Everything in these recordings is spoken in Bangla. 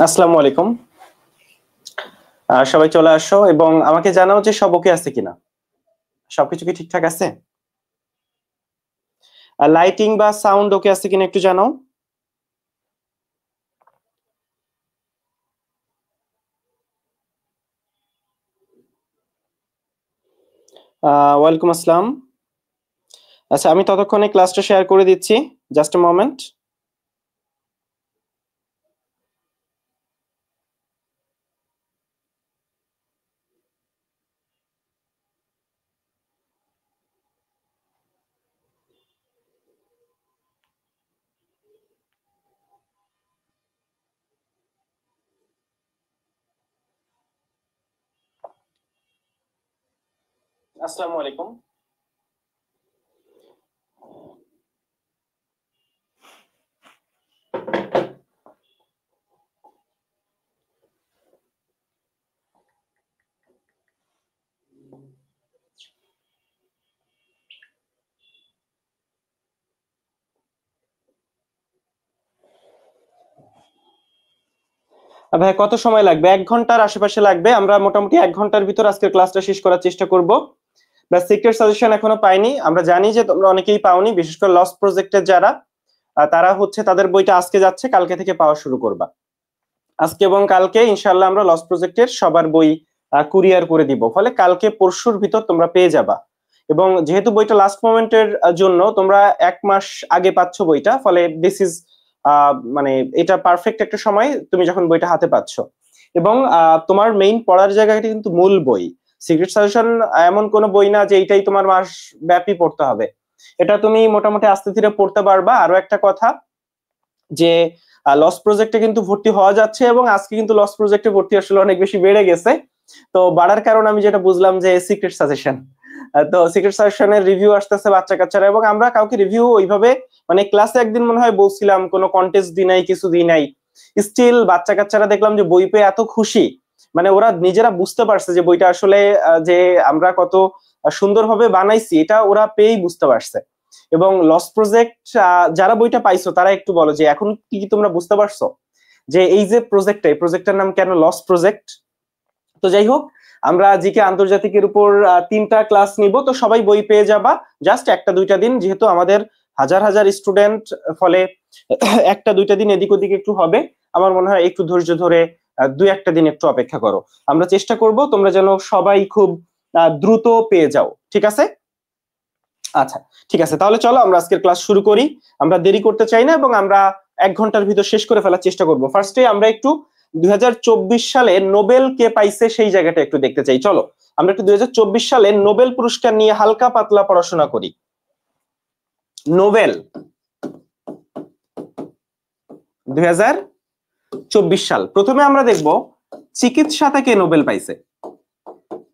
আসসালামু আলাইকুম। সবাই চলে আসো এবং আমাকে জানাও যে সব ওকে আছে কিনা, সবকিছু কি ঠিকঠাক আছে, লাইটিং বা সাউন্ড ওকে আছে কিনা একটু জানাও। ওয়ালাইকুম আসসালাম। আচ্ছা, আমি ততক্ষণে ক্লাসটা শেয়ার করে দিচ্ছি, জাস্ট এ মোমেন্ট। আসসালামু আলাইকুম। ভাই কত সময় লাগবে? 1 ঘন্টার আশেপাশে লাগবে। আমরা মোটামুটি 1 ঘন্টার ভিতর আজকের ক্লাসটা শেষ করার চেষ্টা করব। সিক্রেট সাজেশন এখনো পাইনি, আমরা জানি যে তোমরা অনেকেই পাওনি, বিশেষ করে লস প্রজেক্টের যারা, তারা হচ্ছে তাদের বইটা আজকে যাচ্ছে, কালকে থেকে পাওয়া শুরু করবা। আজকে এবং কালকে ইনশাআল্লাহ আমরা লস প্রজেক্টের সবার বই কুরিয়ার করে দিব, ফলে কালকে পরশুর ভিতর তোমরা পেয়ে যাবা। এবং যেহেতু বইটা লাস্ট মোমেন্টের জন্য তোমরা 1 মাস আগে পাচ্ছ বইটা, ফলে দিস ইজ মানে এটা পারফেক্ট একটা সময় তুমি যখন বইটা হাতে পাচ্ছ। এবং তোমার মেইন পড়ার জায়গাটা কিন্তু মূল বই। সিক্রেট সাজেশন এমন কোনো বই না যে এইটাই তোমার মাস ব্যাপী পড়তে হবে, এটা তুমি মোটামুটি আস্তে ধীরে পড়তে পারবা। আরো একটা কথা যে লস প্রজেক্টে কিন্তু ভর্তি হওয়া যাচ্ছে, এবং আজকে কিন্তু লস প্রজেক্টে ভর্তি আসলে অনেক বেশি বেড়ে গেছে। তো বাড়ার কারণ আমি যেটা বুঝলাম যে সিক্রেট সাজেশন, তো সিক্রেট সাজেশনের রিভিউ আসতেছে বাচ্চা কাচ্চারা, এবং আমরা কাউকে রিভিউ ওইভাবে, মানে ক্লাসে একদিন মনে হয় বলছিলাম কোনো কন্টেস্ট দিই নাই, কিছু দিই নাই, স্টিল বাচ্চা কাচ্চারা দেখলাম যে বই পেয়ে এত খুশি, মানে ওরা নিজেরা বুঝতে পারছে যে বইটা আসলে যে আমরা কত সুন্দরভাবে বানাইছি এটা ওরা পেয়েই বুঝতে পারছে। এবং লস প্রজেক্ট যারা বইটা পাইছো তারা একটু বলো যে এখন কি কি তোমরা বুঝতে পারছো যে এই যে প্রজেক্টটা, এই প্রজেক্টের নাম কেন লস প্রজেক্ট। তো যাই হোক, আমরা জিকে আন্তর্জাতিকের উপর 3টা ক্লাস নিব, তো সবাই বই পেয়ে যাবা জাস্ট 1টা 2টা দিন, যেহেতু আমাদের হাজার হাজার স্টুডেন্ট, ফলে 1টা 2টা দিন এদিক ওদিক একটু হবে। আমার মনে হয় একটু ধৈর্য ধরে 2-1টা দিন একটু অপেক্ষা করো। আমরা চেষ্টা করব তোমরা যেন সবাই খুব দ্রুত পেয়ে যাও, ঠিক আছে? আচ্ছা, ঠিক আছে, তাহলে চলো আমরা আজকের ক্লাস শুরু করি। আমরা দেরি করতে চাই না এবং আমরা 1 ঘন্টার ভিতর শেষ করে ফেলার চেষ্টা করব। ফার্স্টে আমরা একটু 2024 সালে নোবেল কে পাইছে সেই জায়গাটা একটু দেখতে চাই। চলো আমরা একটু 2024 সালে নোবেল পুরস্কার নিয়ে হালকা পাতলা পড়াশোনা করি। নোবেল 2024 সাল, প্রথমে আমরা দেখব চিকিৎসা থেকে নোবেল পাইছে।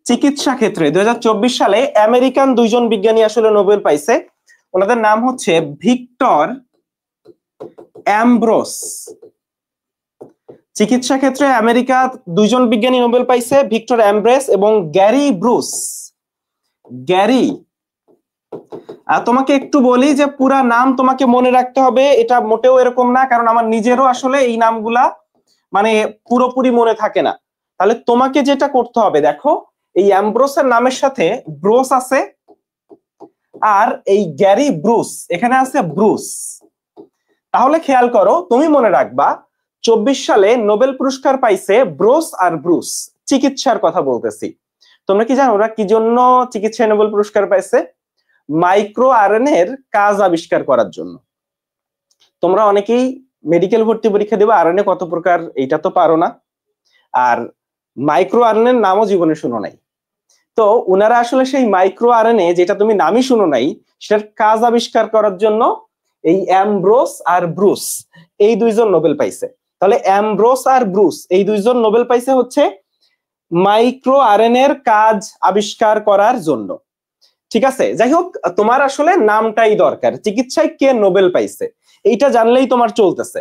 চিকিৎসা ক্ষেত্রে 2024 সালে আমেরিকান 2জন বিজ্ঞানী আসলে নোবেল পাইছে। ওনাদের নাম হচ্ছে ভিক্টর অ্যামব্রোস। চিকিৎসা ক্ষেত্রে আমেরিকা 2জন বিজ্ঞানী নোবেল পাইছে, ভিক্টর অ্যামব্রোস এবং গ্যারি ব্রুস। গ্যারি, তোমাকে একটু বলি যে পুরা নাম তোমাকে মনে রাখতে হবে, এটা মোটেও এরকম না, কারণ আমার নিজেরও আসলে এই নামগুলা মানে পুরোপুরি মনে থাকে না। তাহলে তোমাকে যেটা করতে হবে, দেখো এই অ্যামব্রোসের নামের সাথে ব্রোস আছে, আর এই গ্যারি ব্রুস এখানে আছে ব্রুস। তাহলে খেয়াল করো, তুমি মনে রাখবা 24 সালে নোবেল পুরস্কার পাইছে ব্রোস আর ব্রুস। চিকিৎসার কথা বলতেছি। তোমরা কি জানো ওরা কি জন্য চিকিৎসায় নোবেল পুরস্কার পাইছে? মাইক্রো আরএনএ এর কাজ আবিষ্কার করার জন্য। তোমরা অনেকেই মেডিকেল ভর্তি পরীক্ষা দেবে, আরএনএ কত প্রকার এইটা তো পারো না, আর মাইক্রো আরএনএ এর নামও জীবনে শুনো নাই। তো উনারা আসলে সেই মাইক্রো আরএনএ, যেটা তুমি নামই শুনো নাই, সেটার কাজ আবিষ্কার করার জন্য এই অ্যামব্রোস আর ব্রুস এই 2জন নোবেল পাইছে। তাহলে অ্যামব্রোস আর ব্রুস এই 2জন নোবেল পাইছে হচ্ছে মাইক্রো আরএনএ এর কাজ আবিষ্কার করার জন্য, ঠিক আছে? যাই হোক, তোমার আসলে নামটাই দরকার, চিকিৎসায় কে নোবেল পাইছে এইটা জানলেই তোমার চলতেছে।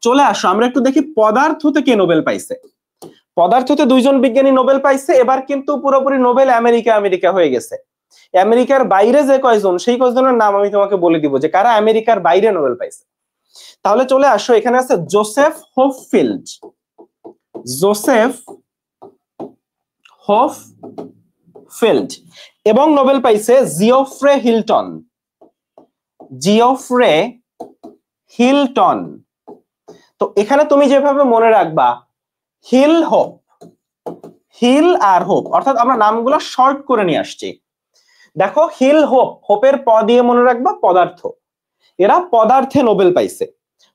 চলে আসো আমরা একটু দেখি পদার্থতে কে নোবেল পাইছে। পদার্থতে 2জন বিজ্ঞানী নোবেল পাইছে। এবার কিন্তু পুরোপুরি নোবেল আমেরিকা আমেরিকা হয়ে গেছে। আমেরিকার বাইরে যে কয়জন, সেই কয়জনের নাম আমি তোমাকে বলে দিব যে কারা আমেরিকার বাইরে নোবেল পাইছে। তাহলে চলে আসো, এখানে আছে জোসেফ হোপফিল্ড, জোসেফ হোপফিল্ড, এবং নোবেল পাইছে জিওফ্রে হিলটন, জিওফ্রে হিলটন। তো এখানে তুমি যেভাবে মনে রাখবা হিল হোপ, হিল আর হোপ, অর্থাৎ আমরা নামগুলো শর্ট করে নিয়ে আসছি। দেখো হিল হোপ, হোপের প দিয়ে মনে রাখবা পদার্থ, এরা পদার্থে নোবেল পাইছে।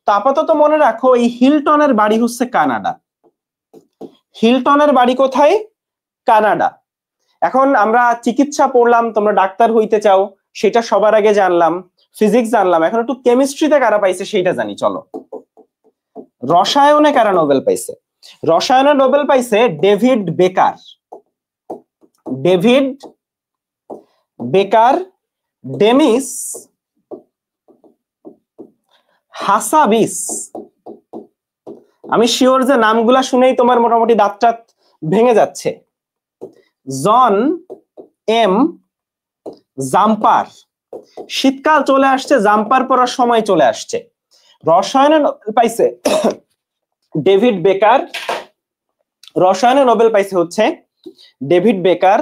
তো আপাতত মনে রাখো এই হিলটনের বাড়ি হচ্ছে কানাডা, হিলটনের বাড়ি কোথায়? কানাডা। এখন আমরা চিকিৎসা পড়লাম, তোমরা ডাক্তার হইতে চাও, সেটা সবার আগে জানলাম, ফিজিক্স জানলাম, এখন একটু কেমিস্ট্রিতে কারা পাইছে সেইটা জানি। চলো, রসায়নে কারা নোবেল পাইছে? রসায়নে নোবেল পাইছে ডেভিড বেকার, ডেভিড বেকার, ডেমিস হাসাবিস। আমি শিওর যে নামগুলা শুনেই তোমার মোটামুটি দাঁতটা ভেঙে যাচ্ছে। জন এম জাম্পার, শীতকাল চলে আসছে, জাম্পার পরার সময় চলে আসছে। রসায়নে নোবেল পাইছে ডেভিড বেকার, রসায়নে নোবেল পাইছে হচ্ছে ডেভিড বেকার।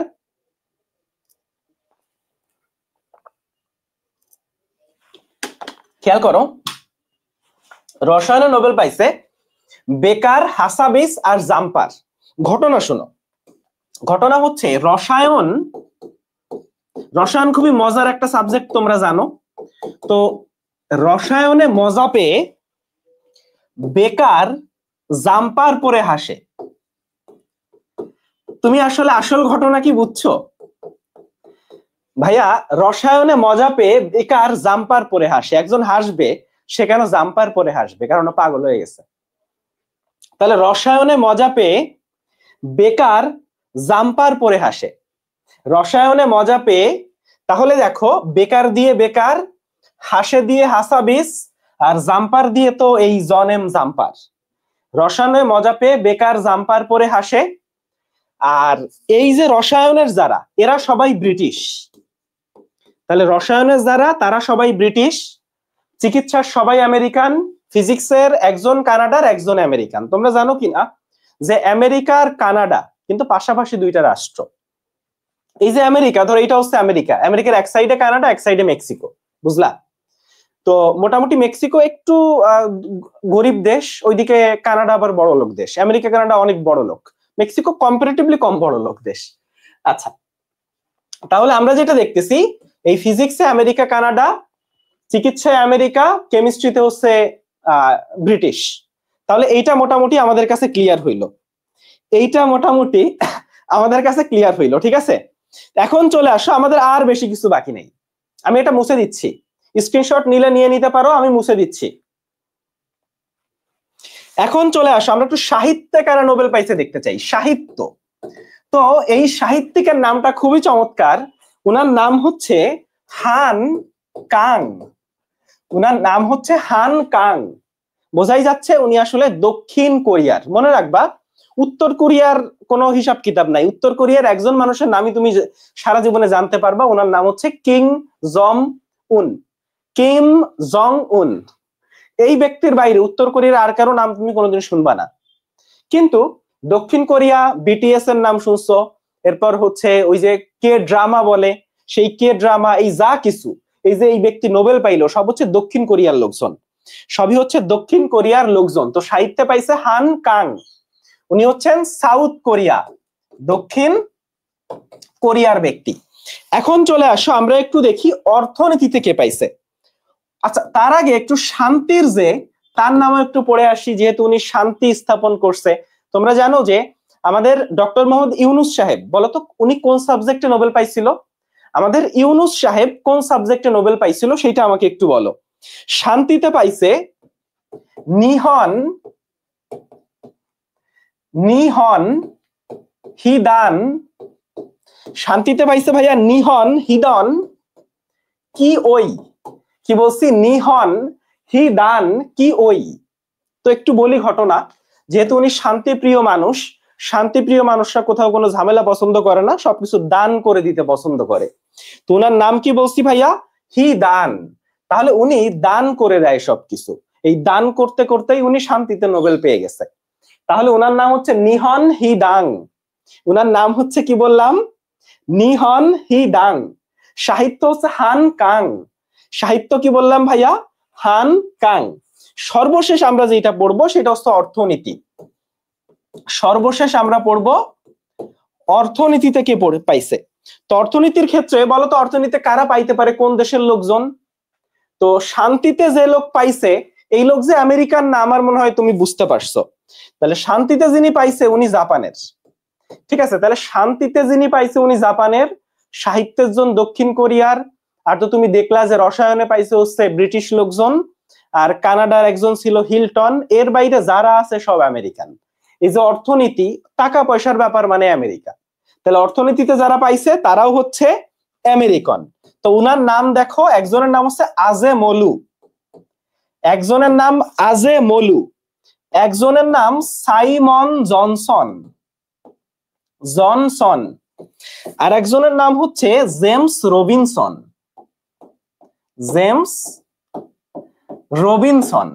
খেয়াল করো, রসায়নে নোবেল পাইছে বেকার, হাসাবিস আর জাম্পার। ঘটনা শোনো, ঘটনা হচ্ছে রসায়ন, রসায়ন খুবই মজার একটা সাবজেক্ট, তোমরা জানো। তো রসায়নে মজা পেয়ে বেকার জাম্পার পরে হাসে। তুমি আসলে আসল ঘটনা কি বুঝছো ভাইয়া? রসায়নে মজা পেয়ে বেকার জাম্পার পরে হাসে। একজন হাসবে, সে কেন জাম্পার পরে হাসবে? কারণ পাগল হয়ে গেছে। তাহলে রসায়নে মজা পেয়ে বেকার জাম্পার পরে হাসে, রসায়নে মজা পেয়ে। তাহলে দেখো, বেকার দিয়ে বেকার, হাসে দিয়ে হাসাবিস, আর জাম্পার দিয়ে তো এই জন এম জাম্পার। রসায়নে মজা পেয়ে বেকার জাম্পার পরে হাসে। আর এই যে রসায়নের যারা, এরা সবাই ব্রিটিশ। তাহলে রসায়নের যারা, তারা সবাই ব্রিটিশ, চিকিৎসার সবাই আমেরিকান, ফিজিক্সের একজন কানাডার, একজন আমেরিকান। তোমরা জানো কিনা যে আমেরিকার কানাডা কিন্তু পাশাপাশি দুইটা রাষ্ট্র। এই যে আমেরিকা, ধরো এটা হচ্ছে আমেরিকা, আমেরিকার এক সাইডে কানাডা, এক সাইডে মেক্সিকো, বুঝলা? তো মোটামুটি মেক্সিকো একটু গরিব দেশ, ওইদিকে কানাডা আবার বড় লোক দেশ। আমেরিকা কানাডা অনেক বড় লোক, মেক্সিকো কম্পারেটিভলি কম বড় লোক দেশ। আচ্ছা, তাহলে আমরা যেটা দেখতেছি, এই ফিজিক্সে আমেরিকা কানাডা, চিকিৎসায় আমেরিকা, কেমিস্ট্রিতে হচ্ছে ব্রিটিশ। তাহলে এইটা মোটামুটি আমাদের কাছে ক্লিয়ার হইলো, এইটা মোটামুটি আমাদের কাছে ক্লিয়ার হইলো, ঠিক আছে? এখন চলে আসো, আমাদের আর বেশি কিছু বাকি নেই। আমি এটা মুছে দিচ্ছি, স্ক্রিনশট নিলে নিয়ে নিতে পারো, আমি মুছে দিচ্ছি। এখন চলে আসো, আমরা একটু সাহিত্যে কারা নোবেল পাইছে দেখতে চাই। সাহিত্য, তো এই সাহিত্যিকের নামটা খুবই চমৎকার। উনার নাম হচ্ছে হান কাং, উনার নাম হচ্ছে হান কাং। বোঝাই যাচ্ছে উনি আসলে দক্ষিণ কোরিয়ার। মনে রাখবা, উত্তর কোরিয়ার কোনো হিসাব কিতাব নাই। উত্তর কোরিয়ার একজন মানুষের নামই তুমি সারা জীবনে জানতে পারবা, ওনার নাম হচ্ছে কিং জং উন, কিম জং উন। এই ব্যক্তির বাইরে উত্তর কোরিয়ার আর কারো নাম তুমি কোনোদিন শুনবা না। কিন্তু দক্ষিণ কোরিয়া, বিটিএস এর নাম শুনছো, এরপর হচ্ছে ওই যে কে ড্রামা বলে, সেই কে ড্রামা, এই যা কিছু, এই যে এই ব্যক্তি নোবেল পাইলো, সব হচ্ছে দক্ষিণ কোরিয়ার লোকজন, সবই হচ্ছে দক্ষিণ কোরিয়ার লোকজন। তো সাহিত্যে পাইছে হান কাং, উনি হচ্ছেন সাউথ কোরিয়া, দক্ষিণ কোরিয়ার ব্যক্তি। এখন চলে আসো, আমরা একটু দেখি অর্থনীতিতে কে পাইছে। আচ্ছা, তার আগে একটু শান্তির যে, তার নামও একটু পড়ে আসি, যেহেতু উনি শান্তি স্থাপন করছে। তোমরা জানো যে আমাদের ডক্টর মোহাম্মদ ইউনুস সাহেব, বলতো উনি কোন সাবজেক্টে নোবেল পাইছিল? আমাদের ইউনুস সাহেব কোন সাবজেক্টে নোবেল পাইছিল সেটা আমাকে একটু বলো। শান্তিতে পাইছে নিহন নিহন হিদান, শান্তিতে পাইছে ভাইয়া নিহন হিদন কি ওই, কি বলছি? নিহন হিদান কি ওই। তো একটু বলি ঘটনা, যেহেতু উনি শান্তিপ্রিয় মানুষ, শান্তিপ্রিয় মানুষরা কোথাও কোনো ঝামেলা পছন্দ করে না, সবকিছু দান করে দিতে পছন্দ করে। তো উনার নাম কি বলছি ভাইয়া? হি দান। তাহলে উনি দান করে দেয় সবকিছু। এই দান করতে করতেই উনি শান্তিতে নোবেল পেয়ে গেছে। তাহলে ওনার নাম হচ্ছে নিহন হি ডাং। ওনার নাম হচ্ছে কি বললাম? নিহন হি ডাং। সাহিত্য হচ্ছে হান কাং। সাহিত্য কি বললাম ভাইয়া? হান কাং। সর্বশেষ আমরা যেটা পড়বো সেটা হচ্ছে অর্থনীতি। সর্বশেষ আমরা পড়বো অর্থনীতিতে কে পড়ে পাইছে। তো অর্থনীতির ক্ষেত্রে বলো তো, অর্থনীতিতে কারা পাইতে পারে, কোন দেশের লোকজন? তো শান্তিতে যে লোক পাইছে, এই লোক যে আমেরিকান না, আমার মনে হয় তুমি বুঝতে পারছো। তাহলে শান্তিতে যিনি পাইছে উনি জাপানের। ঠিক আছে, তাহলে শান্তিতে যিনি পাইছে উনি জাপানের, সাহিত্যের জন দক্ষিণ কোরিয়ার, আর তো তুমি দেখলা যে রসায়নে পাইছে হচ্ছে ব্রিটিশ লোকজন, আর কানাডার একজন ছিল হিলটন। এর বাইরে যারা আছে সব আমেরিকান। এই যে অর্থনীতি, টাকা পয়সার ব্যাপার, মানে আমেরিকা। তাহলে অর্থনীতিতে যারা পাইছে তারাও হচ্ছে আমেরিকান। তো উনার নাম দেখো, একজনের নাম হচ্ছে আজে মলু, একজনের নাম আজে মলু, একজনের নাম সাইমন জনসন, জনসন, আর একজনের নাম হচ্ছে জেমস রবিনসন, জেমস রবিনসন।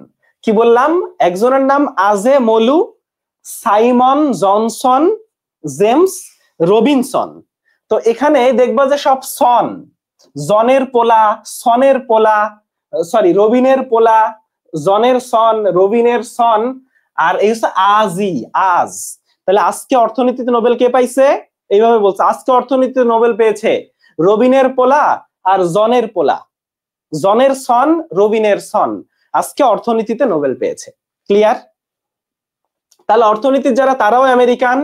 কি বললাম? একজনের নাম আজে মলু, সাইমন জনসন, জেমস রবিনসন। তো এখানে দেখবা যে সব সন, জনের পোলা, সনের পোলা, সরি রবিনের পোলা, জনের সন, রবিনের সন, আর এই হচ্ছে আজি, আজ। তাহলে আজকে অর্থনীতিতে নোবেল কে পাইছে? এইভাবে বলছে, আজকে অর্থনীতিতে নোবেল পেয়েছে রবিনের পোলা আর জনের পোলা, জনের সন, রবিনের সন, আজকে অর্থনীতিতে নোবেল পেয়েছে। ক্লিয়ার? তাহলে অর্থনীতির যারা তারাও আমেরিকান,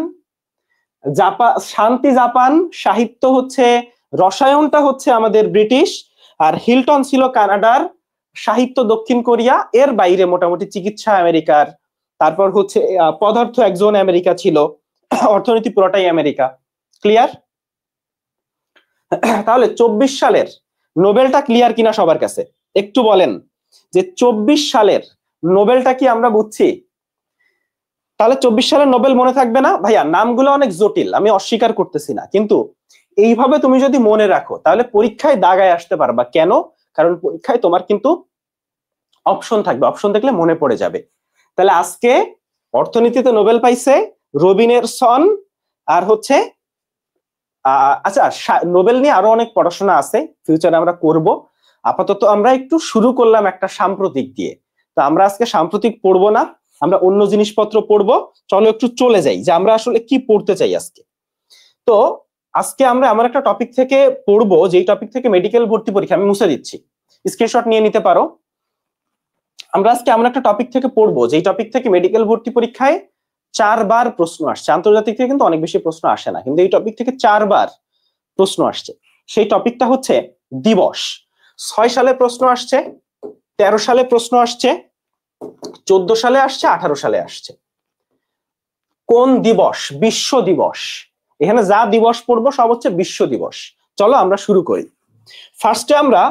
জাপান, শান্তি জাপান, সাহিত্য হচ্ছে, রসায়নটা হচ্ছে আমাদের ব্রিটিশ, আর হিলটন ছিল কানাডার, সাহিত্য দক্ষিণ কোরিয়া, এর বাইরে মোটামুটি চিকিৎসা আমেরিকার, তারপর হচ্ছে পদার্থ একজন আমেরিকা ছিল, অর্থনীতি পুরোটাই আমেরিকা। ক্লিয়ার? তাহলে 24 সালের নোবেলটা ক্লিয়ার কিনা সবার কাছে একটু বলেন, যে 24 সালের নোবেলটা কি আমরা বুঝছি? তাহলে 24 সালের নোবেল মনে থাকবে না ভাইয়া? নামগুলো অনেক জটিল, আমি অস্বীকার করতেছি না, কিন্তু এইভাবে তুমি যদি মনে রাখো তাহলে পরীক্ষায় দাগায় আসতে পারবা। কেন? কারণ পরীক্ষায় তোমার কিন্তু অপশন থাকবে, অপশন দেখলে মনে পড়ে যাবে। তাহলে আজকে অর্থনীতিতে নোবেল পাইছে রবিনের সন, আর হচ্ছে আচ্ছা, নোবেল নিয়ে আরো অনেক পড়াশোনা আছে, ফিউচারে আমরা করব। আপাতত আমরা একটু শুরু করলাম একটা সাম্প্রতিক দিয়ে। তো আমরা আজকে সাম্প্রতিক পড়বো না, আমরা অন্য জিনিসপত্র পড়বো। চলো একটু চলে যাই যে আমরা আসলে কি পড়তে চাই আজকে। তো আজকে আমরা এমন একটা টপিক থেকে পড়বো, যেই টপিক থেকে মেডিকেল ভর্তি পরীক্ষা, আমি মুছে দিচ্ছি, স্ক্রিনশট নিয়ে নিতে পারো। আমরা আজকে এমন একটা টপিক থেকে পড়বো যেই টপিক থেকে মেডিকেল ভর্তি পরীক্ষায় 4 বার প্রশ্ন আসছে। আন্তর্জাতিক থেকে কিন্তু অনেক বেশি প্রশ্ন আসে না, কিন্তু এই টপিক থেকে 4 বার প্রশ্ন আসছে। সেই টপিকটা হচ্ছে দিবস। 6 সালে প্রশ্ন আসছে, 13 সালে প্রশ্ন আসছে, 14 সালে আসছে, 18 সালে আসছে। কোন দিবস? বিশ্ব দিবস। এখানে যা দিবস পড়বো সব হচ্ছে বিশ্ব দিবস। চলো আমরা শুরু করি। ফার্স্টে আমরা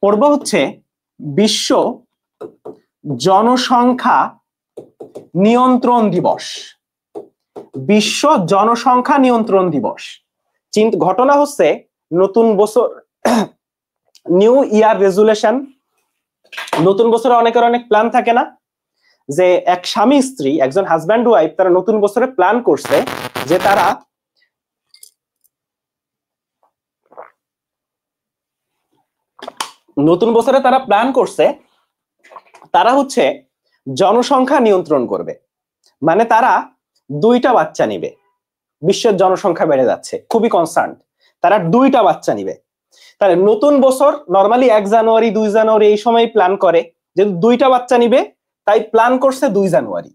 পড়বো হচ্ছে বিশ্ব জনসংখ্যা নিয়ন্ত্রণ দিবস। বিশ্ব জনসংখ্যা নিয়ন্ত্রণ দিবস। ঘটনা হচ্ছে নতুন বছর, নিউ ইয়ার রেজুলেশন। নতুন বছরে অনেকের অনেক প্ল্যান থাকে না, যে এক স্বামী স্ত্রী, একজন হাজব্যান্ড ওয়াইফ, তারা নতুন বছরে প্ল্যান করছে যে তারা নতুন বছরে তারা প্ল্যান করছে তারা হচ্ছে জনসংখ্যা নিয়ন্ত্রণ করবে। মানে তারা 2টা বাচ্চা নিবে। বিশ্বের জনসংখ্যা বেড়ে যাচ্ছে, খুবই কনসার্ন, তারা 2টা বাচ্চা নিবে। তাহলে নতুন বছর নরমালি 1 জানুয়ারি 2 জানুয়ারি এই সময় প্ল্যান করে, যেহেতু 2টা বাচ্চা নিবে তাই প্ল্যান করছে 2 জানুয়ারি,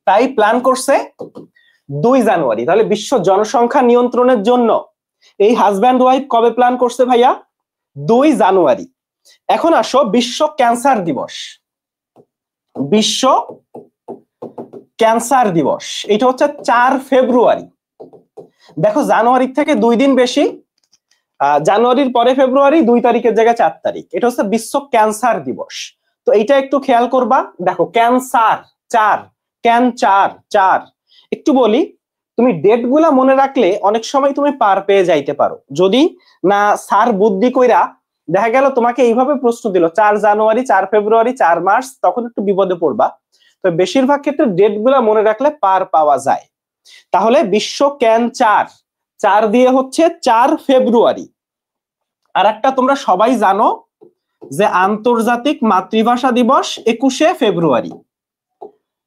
তাই প্ল্যান করছে 2 জানুয়ারি। তাহলে বিশ্ব জনসংখ্যা নিয়ন্ত্রণের জন্য এই হাজব্যান্ড ওয়াইফ কবে প্ল্যান করছে ভাইয়া? 2 জানুয়ারি। এখন আসো বিশ্ব ক্যান্সার দিবস। বিশ্ব ক্যান্সার দিবস এটা হচ্ছে 4 ফেব্রুয়ারি। দেখো জানুয়ারি থেকে 2 দিন বেশি, জানুয়ারির পরে ফেব্রুয়ারি, 2 তারিখের জায়গায় 4 তারিখ। এটা হচ্ছে বিশ্ব ক্যান্সার দিবস। তো এইটা একটু খেয়াল করবা। দেখো ক্যান্সার 4, ক্যান্সার 4। একটু বলি, তুমি ডেট গুলা মনে রাখলে অনেক সময় তুমি পার পেয়ে যাইতে পারো, যদি না স্যার বুদ্ধি কইরা দেখা গেল তোমাকে এইভাবে প্রশ্ন দিল 4 জানুয়ারি, 4 ফেব্রুয়ারি, 4 মার্চ, তখন একটু বিপদে পড়বা। তো বেশিরভাগ ক্ষেত্রে ডেট গুলা মনে রাখলে পার পাওয়া যায়। তাহলে বিশ্ব ক্যান 4 দিয়ে হচ্ছে 4 ফেব্রুয়ারি। আর একটা তোমরা সবাই জানো যে আন্তর্জাতিক মাতৃভাষা দিবস 21শে ফেব্রুয়ারি।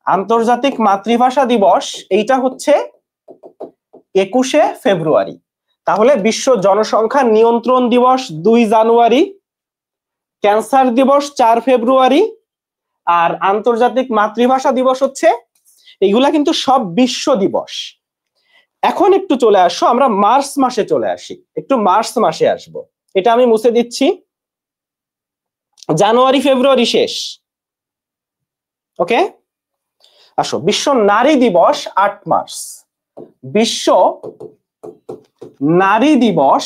আন্তর্জাতিক মাতৃভাষা দিবস এইটা হচ্ছে 21শে ফেব্রুয়ারি। তাহলে বিশ্ব জনসংখ্যা নিয়ন্ত্রণ দিবস 2 জানুয়ারি, ক্যান্সার দিবস 4 ফেব্রুয়ারি, আর আন্তর্জাতিক মাতৃভাষা দিবস হচ্ছে, এগুলা কিন্তু সব বিশ্ব দিবস। এখন একটু চলে আসো, আমরা মার্চ মাসে চলে আসি, একটু মার্চ মাসে আসবো। এটা আমি মুছে দিচ্ছি, জানুয়ারি ফেব্রুয়ারি শেষ। ওকে, আসো বিশ্ব নারী দিবস 8 মার্চ, বিশ্ব নারী দিবস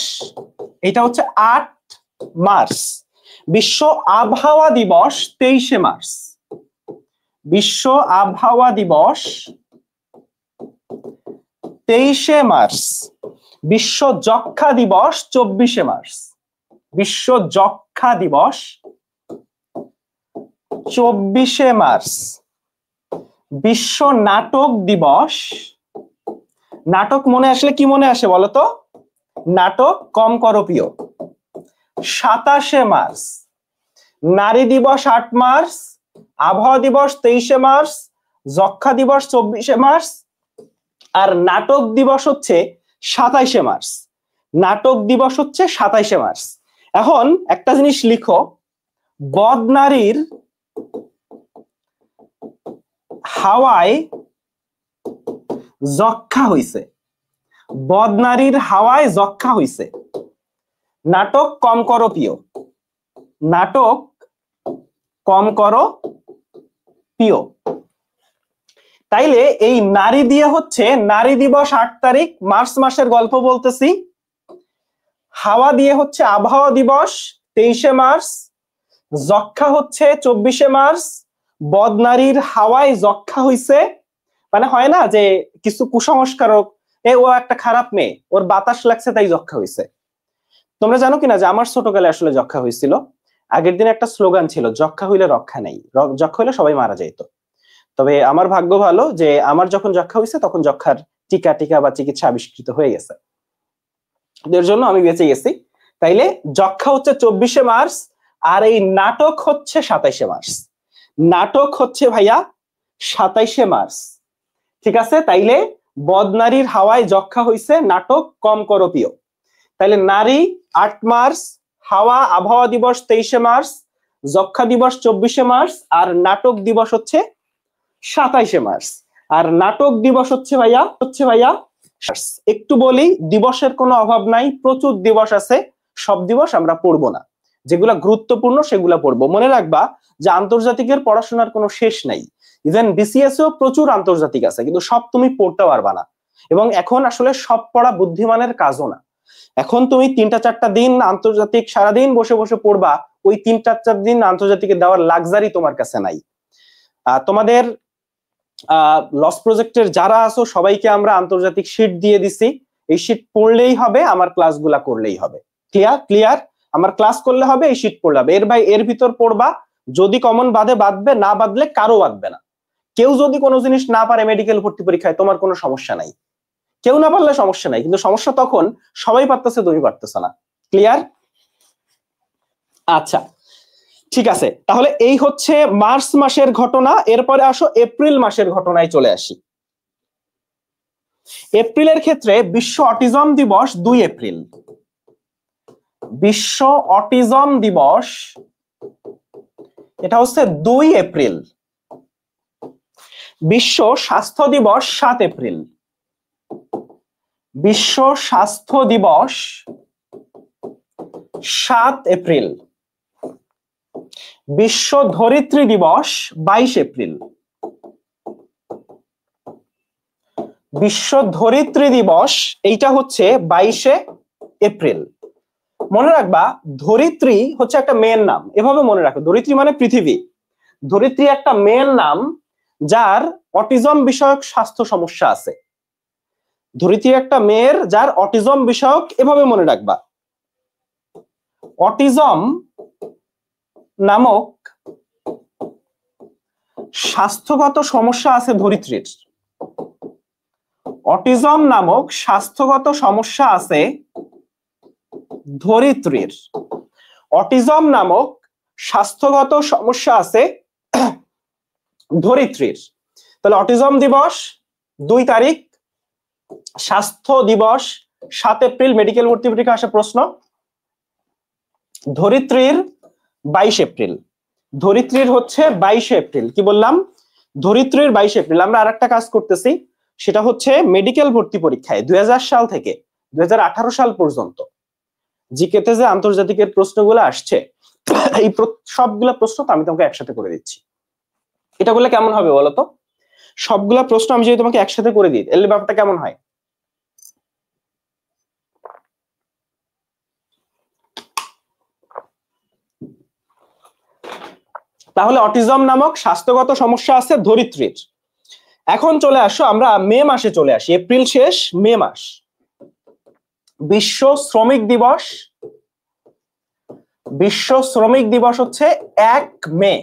এটা হচ্ছে 8 মার্চ। বিশ্ব আবহাওয়া দিবস 23শে মার্চ, বিশ্ব আবহাওয়া দিবস 23শে মার্চ। বিশ্ব যক্ষ্মা দিবস 24শে মার্চ, বিশ্ব যক্ষ্মা দিবস 24শে মার্চ। বিশ্ব নাটক দিবস, নাটক মনে আসলে কি মনে আসে বলতো? নাটক কম করো প্রিয়, 27শে মার্চ। নারী দিবস 8 মার্চ, আবহাওয়া দিবস 23শে মার্চ, যক্ষ্মা দিবস 24শে মার্চ, আর নাটক দিবস হচ্ছে 27শে মার্চ। নাটক দিবস হচ্ছে 27শে মার্চ। এখন একটা জিনিস লিখো, বদনারীর হাওয়ায় যক্ষ্মা হইছে, বদনারীর হাওয়ায় যক্ষ্মা হইছে। নাটক কম করো প্রিয়, নাটক কম করো প্রিয়। তাইলে এই নারী দিয়ে হচ্ছে নারী দিবস 8 তারিখ, মার্চ মাসের গল্প বলতেছি। হাওয়া দিয়ে হচ্ছে আবহাওয়া দিবস 23শে মার্চ, যক্ষ্মা হচ্ছে 24শে মার্চ। বদনারীর হাওয়ায় যক্ষ্মা হইছে, মানে হয় না যে কিছু কুসংস্কারক, ও একটা খারাপ মেয়ে, ওর বাতাস লাগছে তাই যক্ষ্মা হইছে। তোমরা জানো কিনা যে আমার ছোটকালে আসলে যক্ষ্মা হয়েছিল। আগের দিন একটা স্লোগান ছিল, যক্ষ্মা হইলে রক্ষা নেই, যক্ষ্মা হইলে সবাই মারা যাইতো। তবে আমার ভাগ্য ভালো যে আমার যখন যক্ষ্মা হয়েছে তখন যক্ষ্মার টিকা বা চিকিৎসা আবিষ্কৃত হয়ে গেছে, এর জন্য আমি বেঁচে গেছি। তাইলে যক্ষ্মা হচ্ছে 24শে মার্চ, আর এই নাটক হচ্ছে 27শে মার্চ। নাটক হচ্ছে ভাইয়া 27শে মার্চ, ঠিক আছে? তাইলে বদনারীর হাওয়ায় যক্ষ্মা হইছে, নাটক কম করো প্রিয়। তাইলে নারী 8 মার্চ, হাওয়া আবহাওয়া দিবস 23শে মার্চ, যক্ষ্মা দিবস 24শে মার্চ, আর নাটক দিবস হচ্ছে 27শে মার্চ। আর নাটক দিবস হচ্ছে ভাইয়া একটু বলি, দিবসের কোনো অভাব নাই, প্রচুর দিবস আছে। সব দিবস আমরা পড়বো না, যেগুলা গুরুত্বপূর্ণ সেগুলা পড়বো। মনে রাখবা যে আন্তর্জাতিকের পড়াশোনার কোনো শেষ নাই। ইভেন বিসিএস এও প্রচুর আন্তর্জাতিক আছে, কিন্তু সব তুমি পড়তে পারবা না। এবং এখন আসলে সব পড়া বুদ্ধিমানের কাজও না। এখন তুমি 3-4টা দিন আন্তর্জাতিক সারাদিন বসে বসে পড়বা, ওই 3-4 দিন আন্তর্জাতিকে দেওয়ার লাক্সারি তোমার কাছে নাই। তোমাদের লস প্রজেক্টের যারা আছো সবাইকে আমরা আন্তর্জাতিক শীট দিয়ে দিছি, এই শীট পড়লেই হবে, আমার ক্লাসগুলা করলেই হবে। ক্লিয়ার? আমার ক্লাস করলে হবে, এই শীট পড়লে হবে। এর ভিতর পড়বা, যদি কমন বাদবে, না বাদলে কারো বাদবে না। কেউ যদি কোনো জিনিস না পারে মেডিকেল ভর্তি পরীক্ষায়, তোমার কোনো সমস্যা নাই। কেউ না পারলে সমস্যা নাই, কিন্তু সমস্যা তখন সবাই পারতেছে, তুমি পারতেছ না। ক্লিয়ার? আচ্ছা, ঠিক আছে। তাহলে এই হচ্ছে মার্চ মাসের ঘটনা। এরপরে আসো এপ্রিল মাসের ঘটনায় চলে আসি। এপ্রিলের ক্ষেত্রে বিশ্ব অটিজম দিবস 2 এপ্রিল। বিশ্ব অটিজম দিবস এটা হচ্ছে 2 এপ্রিল। বিশ্ব স্বাস্থ্য দিবস 7 এপ্রিল। বিশ্ব স্বাস্থ্য দিবস 7 এপ্রিল। বিশ্ব ধরিত্রী দিবস 22 এপ্রিল। বিশ্ব ধরিত্রী দিবস এইটা হচ্ছে 22শে এপ্রিল। মনে রাখবা, ধরিত্রী হচ্ছে একটা মেয়ের নাম, এভাবে মনে রাখো। ধরিত্রী মানে পৃথিবী। ধরিত্রী একটা মেয়ের নাম যার অটিজম বিষয়ক স্বাস্থ্য সমস্যা আছে। ধরিত্রী একটা মেয়ের যার অটিজম বিষয়ক, এভাবে মনে রাখবা, অটিজম নামক স্বাস্থ্যগত সমস্যা আছে ধরিত্রীর। অটিজম নামক স্বাস্থ্যগত সমস্যা আছে ধরিত্রীর। অটিজম নামক স্বাস্থ্যগত সমস্যা আছে ধরিত্রীর। তাহলে অটিজম দিবস 2 তারিখ, স্বাস্থ্য দিবস 7 এপ্রিল, মেডিকেল ভর্তি পরীক্ষা আসা প্রশ্ন। ধরিত্রীর 22 এপ্রিল। ধরিত্রীর হচ্ছে 22 এপ্রিল। কি বললাম? ধরিত্রীর 22 এপ্রিল। আমরা আরেকটা কাজ করতেছি, সেটা হচ্ছে মেডিকেল ভর্তি পরীক্ষায় 2000 সাল থেকে 2018 সাল পর্যন্ত জিকেতে যে আন্তর্জাতিকের প্রশ্নগুলো আসছে, এই সবগুলা প্রশ্ন তো আমি তোমাকে একসাথে করে দিচ্ছি। এটা করলে কেমন হবে বলতো? সবগুলা প্রশ্ন আমি যদি তোমাকে একসাথে করে দিই, এর ব্যাপারটা কেমন হয়? তাহলে অটিজম নামক স্বাস্থ্যগত সমস্যা আছে ধরিত্রীর। এখন চলে আসো, আমরা মে মাসে চলে আসি। এপ্রিল শেষ, মে মাস। বিশ্ব শ্রমিক দিবস। বিশ্ব শ্রমিক দিবস হচ্ছে 1 মে।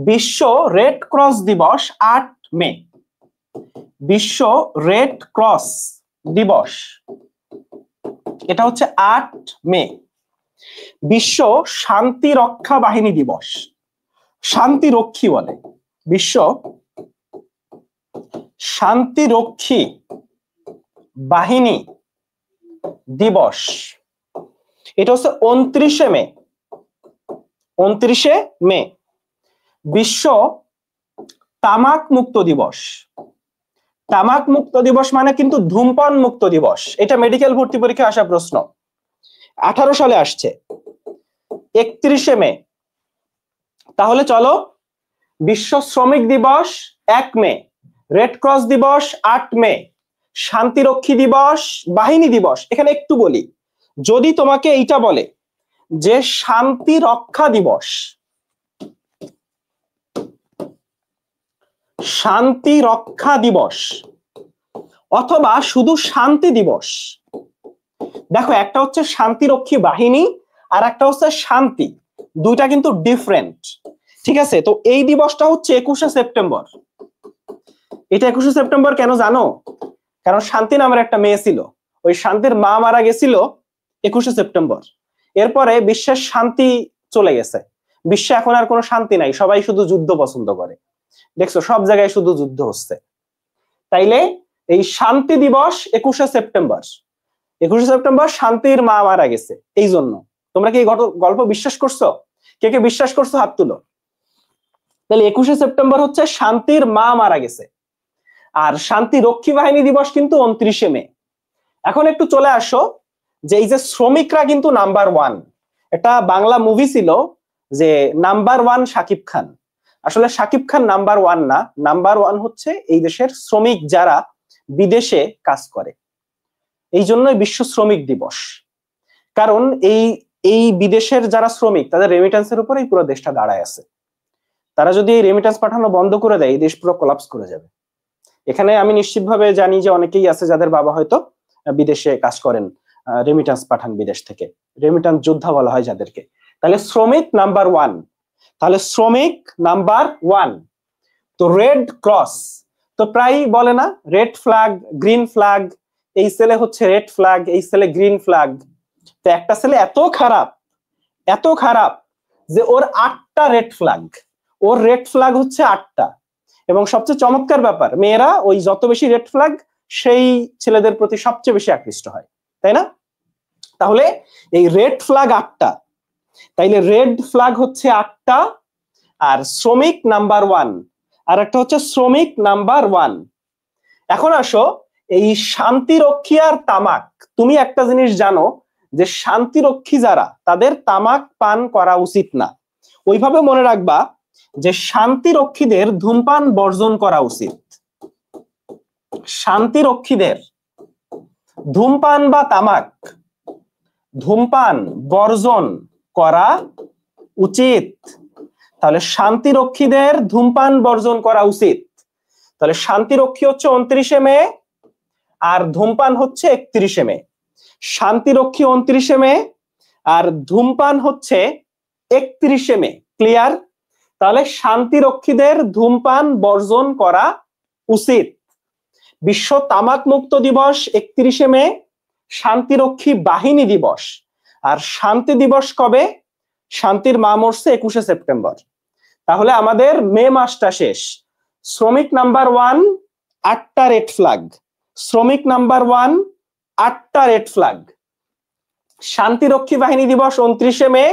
বিশ্ব রেড ক্রস দিবস 8 মে। বিশ্ব রেড ক্রস দিবস এটা হচ্ছে 8 মে। বিশ্ব শান্তি রক্ষা বাহিনী দিবস, শান্তি রক্ষী বলে, বিশ্ব শান্তিরক্ষী বাহিনী দিবস এটা হচ্ছে 29 মে। 29 মে। বিশ্ব তামাক মুক্ত দিবস। তামাক মুক্ত দিবস মানে কিন্তু ধূমপান মুক্ত দিবস। এটা মেডিকেল ভর্তি পরীক্ষায় আসা প্রশ্ন, 18 সালে আসছে, 31 মে। তাহলে চলো, বিশ্ব শ্রমিক দিবস 1 মে, রেড ক্রস দিবস 8 মে, শান্তিরক্ষী দিবস বাহিনী দিবস। এখানে একটু বলি, যদি তোমাকে এইটা বলে যে শান্তি রক্ষা দিবস, শান্তি রক্ষা দিবস অথবা শুধু শান্তি দিবস, দেখো একটা হচ্ছে শান্তিরক্ষী বাহিনী আর একটা হচ্ছে শান্তি, দুইটা কিন্তু ডিফারেন্ট। ঠিক আছে? তো এই দিবসটা হচ্ছে 21শে সেপ্টেম্বর। এটা 21শে সেপ্টেম্বর কেন জানো? কারণ শান্তি নামের একটা মেয়ে ছিল, ওই শান্তির মা মারা গেছিল 21শে সেপ্টেম্বর। এরপরে বিশ্বের শান্তি চলে গেছে, বিশ্বে এখন আর কোনো শান্তি নাই, সবাই শুধু যুদ্ধ পছন্দ করে। দেখছো সব জায়গায় শুধু যুদ্ধ হচ্ছে। তাইলে এই শান্তি দিবস 21শে সেপ্টেম্বর। 21শে সেপ্টেম্বর শান্তির মা মারা গেছে, এই জন্য। তোমরা কি এই গল্প বিশ্বাস করছো? কে কে বিশ্বাস করছো হাত তুলো। তাহলে 21শে সেপ্টেম্বর হচ্ছে শান্তির মা মারা গেছে, আর শান্তি রক্ষী বাহিনী দিবস কিন্তু 29শে মে। এখন একটু চলে আসো যে এই যে শ্রমিকরা কিন্তু নাম্বার 1, একটা বাংলা মুভি ছিল যে নাম্বার 1 শাকিব খান। আসলে শাকিব খান নাম্বার 1 না, নাম্বার 1 হচ্ছে এই দেশের শ্রমিক যারা বিদেশে কাজ করে। এই জন্যই বিশ্ব শ্রমিক দিবস, কারণ এই বিদেশের যারা শ্রমিক তাদের রেমিটেন্সের উপর এই পুরো দেশটা দাঁড়ায় আছে। তারা যদি এই রেমিটেন্স পাঠানো বন্ধ করে দেয়, এই দেশ পুরো কোলাপস করে যাবে। এখানে আমি নিশ্চিতভাবে জানি যে অনেকেই আছে যাদের বাবা হয়তো বিদেশে কাজ করেন, রেমিটেন্স পাঠান বিদেশ থেকে, রেমিটেন্স যোদ্ধা বলা হয় যাদেরকে। তাহলে শ্রমিক নাম্বার 1, তাহলে শ্রমিক নাম্বার 1। তো রেড ক্রস তো প্রায় বলে না রেড ফ্ল্যাগ গ্রিন ফ্ল্যাগ, এই ছেলে হচ্ছে রেড ফ্ল্যাগ, এই ছেলে গ্রিন ফ্ল্যাগ। তো একটা ছেলে এত খারাপ যে ওর 8টা রেড ফ্ল্যাগ, ওর রেড ফ্ল্যাগ হচ্ছে 8টা। এবং সবচেয়ে চমৎকার ব্যাপার, মেয়েরা ওই যত বেশি রেড ফ্ল্যাগ সেই ছেলেদের প্রতি সবচেয়ে বেশি আকৃষ্ট হয়, তাই না? তাহলে এই রেড ফ্ল্যাগ 8টা, তাইলে রেড ফ্ল্যাগ হচ্ছে 8টা, আর শ্রমিক নাম্বার 1 আর একটা হচ্ছে শ্রমিক নাম্বার 1। এখন আসো এই শান্তিরক্ষী আর তামাক। তুমি একটা জিনিস জানো যে শান্তিরক্ষী যারা, তাদের তামাক পান করা উচিত না। ওইভাবে মনে রাখবা যে শান্তিরক্ষীদের ধূমপান বর্জন করা উচিত। শান্তিরক্ষীদের ধূমপান বা তামাক, ধূমপান বর্জন করা উচিত। তাহলে শান্তিরক্ষীদের ধূমপান বর্জন করা উচিত। তাহলে শান্তিরক্ষী হচ্ছে 29শে মে আর ধূমপান হচ্ছে 31শে মে। শান্তিরক্ষী 29শে মে আর ধূমপান হচ্ছে 31শে মে। ক্লিয়ার? তাহলে শান্তিরক্ষীদের ধূমপান বর্জন করা উচিত। বিশ্ব তামাক মুক্ত দিবস 31শে মে, শান্তিরক্ষী বাহিনী দিবস। আর শান্তি দিবস কবে? শান্তির মা মরছে 21শে সেপ্টেম্বর। তাহলে আমাদের মে মাসটা শেষ। শ্রমিক নাম্বার 1 8টা রেড ফ্ল্যাগ, শ্রমিক নাম্বার 1 8টা রেড ফ্ল্যাগ। শান্তিরক্ষী বাহিনী দিবস 29শে মে,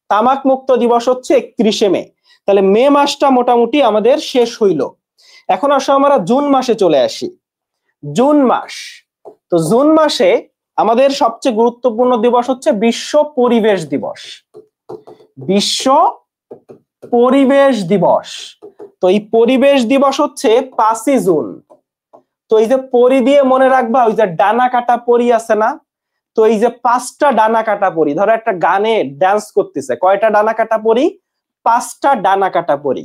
তামাক মুক্ত দিবস হচ্ছে 31শে মে। তাহলে মে মাসটা মোটামুটি আমাদের শেষ হইল। এখন আসো আমরা জুন মাসে চলে আসি। জুন মাস, তো জুন মাসে আমাদের সবচেয়ে গুরুত্বপূর্ণ দিবস হচ্ছে বিশ্ব পরিবেশ দিবস। বিশ্ব পরিবেশ দিবস। তো এই পরিবেশ দিবস হচ্ছে 5ই জুন। তো এই যে পরি দিয়ে মনে রাখবা, ওই যে ডানা কাটা পরি আছে না, তো এই যে 5টা ডানা কাটা পরি, ধরো একটা গানে ডান্স করতেছে, কয়টা ডানা কাটা পরি? 5টা ডানা কাটা পরি।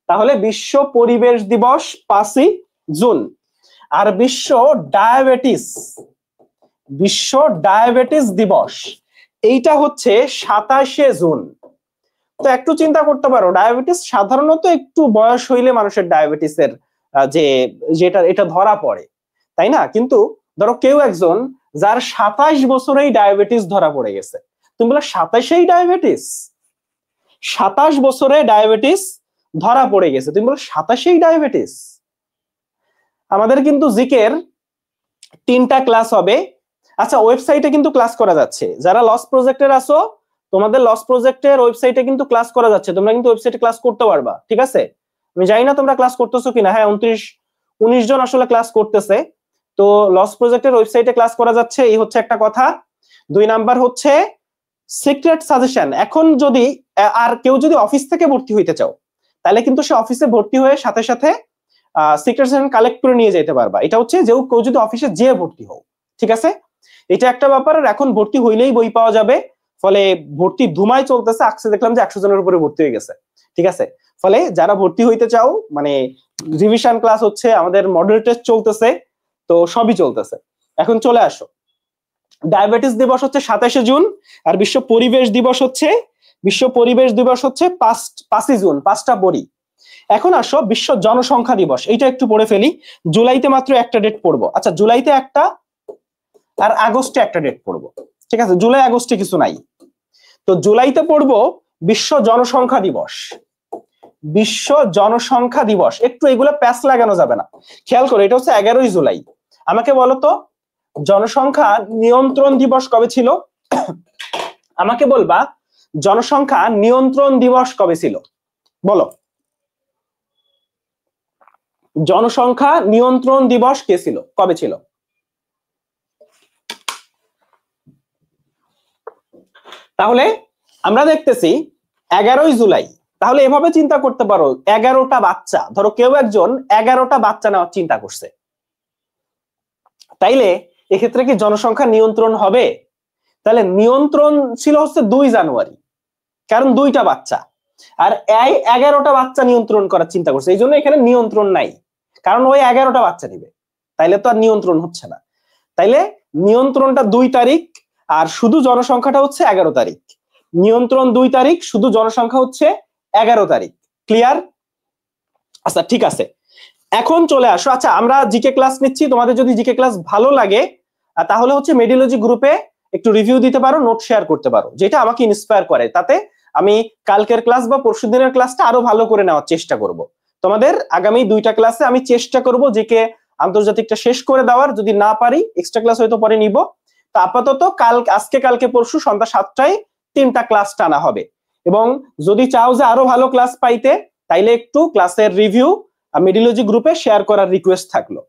তাহলে বিশ্ব পরিবেশ দিবস 5ই জুন। আর বিশ্ব ডায়াবেটিস, বিশ্ব ডায়াবেটিস দিবস এইটা হচ্ছে 27শে জুন। তো একটু চিন্তা করতে পারো, ডায়াবেটিস সাধারণত একটু বয়স হইলে মানুষের ডায়াবেটিসের যেটা এটা ধরা পড়ে, তাই না? কিন্তু ধরো কেউ একজন যার 27 বছরেই ডায়াবেটিস ধরা পড়ে গেছে, তুমি বলে 27এই ডায়াবেটিস, 27 বছরে ডায়াবেটিস ধরা পড়ে গেছে, তুমি বলে 27এই ডায়াবেটিস। আমাদের কিন্তু জিকের 3টা ক্লাস হবে। আচ্ছা, ওয়েবসাইটে কিন্তু ক্লাস করা যাচ্ছে। যারা লস প্রজেক্টের আছো, তোমাদের লস প্রজেক্টের ওয়েবসাইটে কিন্তু ক্লাস করা যাচ্ছে, তোমরা কিন্তু ওয়েবসাইটে ক্লাস করতে পারবা, ঠিক আছে? আমি জানি না তোমরা ক্লাস করতেছো কিনা। হ্যাঁ, 19 জন আসলে ক্লাস করতেছে। তো লস প্রজেক্টের ওয়েবসাইটে ক্লাস করা যাচ্ছে, এই হচ্ছে একটা কথা। 2 নাম্বার হচ্ছে সিক্রেট সাজেশন। এখন যদি আর কেউ যদি অফিস থেকে ভর্তি হইতে চাও, তাহলে কিন্তু সে অফিসে ভর্তি হয়ে সাথে সাথে সিক্রেট সাজেশন কালেক্ট করে নিয়ে যেতে পারবা। এটা হচ্ছে যে কেউ যদি অফিসে যেয়ে ভর্তি হও, ঠিক আছে? এটা একটা ব্যাপার। আর এখন ভর্তি হইলেই বই পাওয়া যাবে, ফলে ভর্তি ধুমায় চলতেছে। আজকে দেখলাম যে 100 জনের উপরে ভর্তি হয়ে গেছে, ঠিক আছে? ফলে যারা ভর্তি হইতে চাও, মানে রিভিশন ক্লাস হচ্ছে, আমাদের মডেল টেস্ট চলতেছে, তো সবই চলতেছে। এখন চলে আসো, ডায়াবেটিস দিবস হচ্ছে 27শে জুন, আর বিশ্ব পরিবেশ দিবস হচ্ছে 5ই জুন। 5টা পরি। এখন আসো বিশ্ব জনসংখ্যা দিবস, এইটা একটু পড়ে ফেলি। জুলাইতে মাত্র একটা ডেট পড়বো। আচ্ছা, জুলাইতে একটা আর আগস্টে একটা ডেট পড়বো, ঠিক আছে? জুলাই আগস্টে কিছু নাই। তো জুলাইতে পড়বো বিশ্ব জনসংখ্যা দিবস। বিশ্ব জনসংখ্যা দিবস, একটু এগুলো প্যাচ লাগানো যাবে না, খেয়াল করো। এটা হচ্ছে 11ই জুলাই। আমাকে বলো তো, জনসংখ্যা নিয়ন্ত্রণ দিবস কবে ছিল? আমাকে বলবা জনসংখ্যা নিয়ন্ত্রণ দিবস কবে ছিল, বলো। জনসংখ্যা নিয়ন্ত্রণ দিবস কে ছিল, কবে ছিল? তাহলে আমরা দেখতেছি 11ই জুলাই। তাহলে এভাবে চিন্তা করতে পারো, 11টা বাচ্চা, ধরো কেউ একজন 11টা বাচ্চা নেওয়ার চিন্তা করছে, তাইলে এক্ষেত্রে কি জনসংখ্যা নিয়ন্ত্রণ হবে? তাহলে নিয়ন্ত্রণ ছিল হচ্ছে 2 জানুয়ারি, কারণ 2টা বাচ্চা। আর এই 11টা বাচ্চা নিয়ন্ত্রণ করার চিন্তা করছে, এই জন্য এখানে নিয়ন্ত্রণ নাই, কারণ ওই 11টা বাচ্চা নিবে, তাইলে তো আর নিয়ন্ত্রণ হচ্ছে না। তাইলে নিয়ন্ত্রণটা 2 তারিখ, আর শুধু জনসংখ্যাটা হচ্ছে 11 তারিখ। নিয়ন্ত্রণ 2 তারিখ, শুধু জনসংখ্যা হচ্ছে 11 তারিখ। ক্লিয়ার? আচ্ছা, ঠিক আছে। এখন চলে আসো, আচ্ছা আমরা জিকে ক্লাস নিচ্ছি, তোমাদের যদি জিকে ক্লাস ভালো লাগে তাহলে হচ্ছে মেডিওলজি গ্রুপে একটু রিভিউ দিতে পারো, নোট শেয়ার করতে পারো, যেটা আমাকে ইন্সপায়ার করে। তাতে আমি কালকের ক্লাস বা পরশুদিনের ক্লাসটা আরো ভালো করে নেওয়ার চেষ্টা করব। তোমাদের আগামী 2টা ক্লাসে আমি চেষ্টা করব জিকে আন্তর্জাতিকটা শেষ করে দেওয়ার। যদি না পারি এক্সট্রা ক্লাস হয়তো পরে নিব। তো আপাতত আজকে কালকে পরশু সন্ধ্যা 7টায় 3টা ক্লাস টানা হবে। এবং যদি চাও যে আরো ভালো ক্লাস পাইতে, তাইলে একটু ক্লাসের রিভিউ মেডিওলজি গ্রুপে শেয়ার করার রিকোয়েস্ট থাকলো।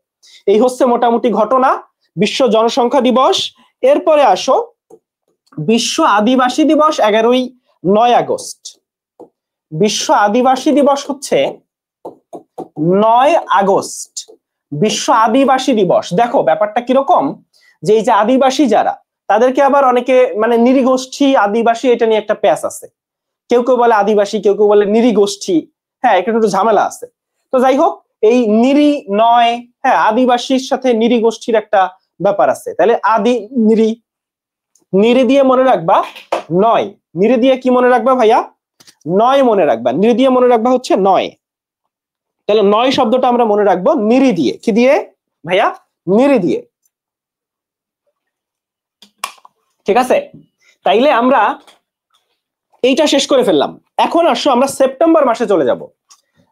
এই হচ্ছে মোটামুটি ঘটনা বিশ্ব জনসংখ্যা দিবস। এরপরে আসো বিশ্ব আদিবাসী দিবস 9 আগস্ট। বিশ্ব আদিবাসী দিবস হচ্ছে 9 আগস্ট, বিশ্ব আদিবাসী দিবস। দেখো ব্যাপারটা কিরকম, যে এই যে আদিবাসী যারা, তাদেরকে আবার অনেকে মানে নিরীগোষ্ঠী আদিবাসী এটা নিয়ে একটা প্যাচ আছে। কেউ কেউ বলে আদিবাসী, কেউ কেউ বলে নিরীগোষ্ঠী। হ্যাঁ, এটা একটু ঝামেলা আছে। তো যাই হোক, এই নিরি নয়, হ্যাঁ, আদিবাসীর সাথে নিরীগোষ্ঠীর একটা ব্যাপার আছে। তাহলে আদি নিরি, নিরি দিয়ে মনে রাখবা 9 নিরে দিয়ে কি মনে রাখবা ভাইয়া 9 মনে রাখবা নিরে দিয়ে মনে রাখবা হচ্ছে 9 তাহলে 9 শব্দটা আমরা মনে রাখবো নিরি দিয়ে কি দিয়ে ভাইয়া নিরি দিয়ে ঠিক আছে তাইলে আমরা এইটা শেষ করে ফেললাম এখন আসো আমরা সেপ্টেম্বর মাসে চলে যাব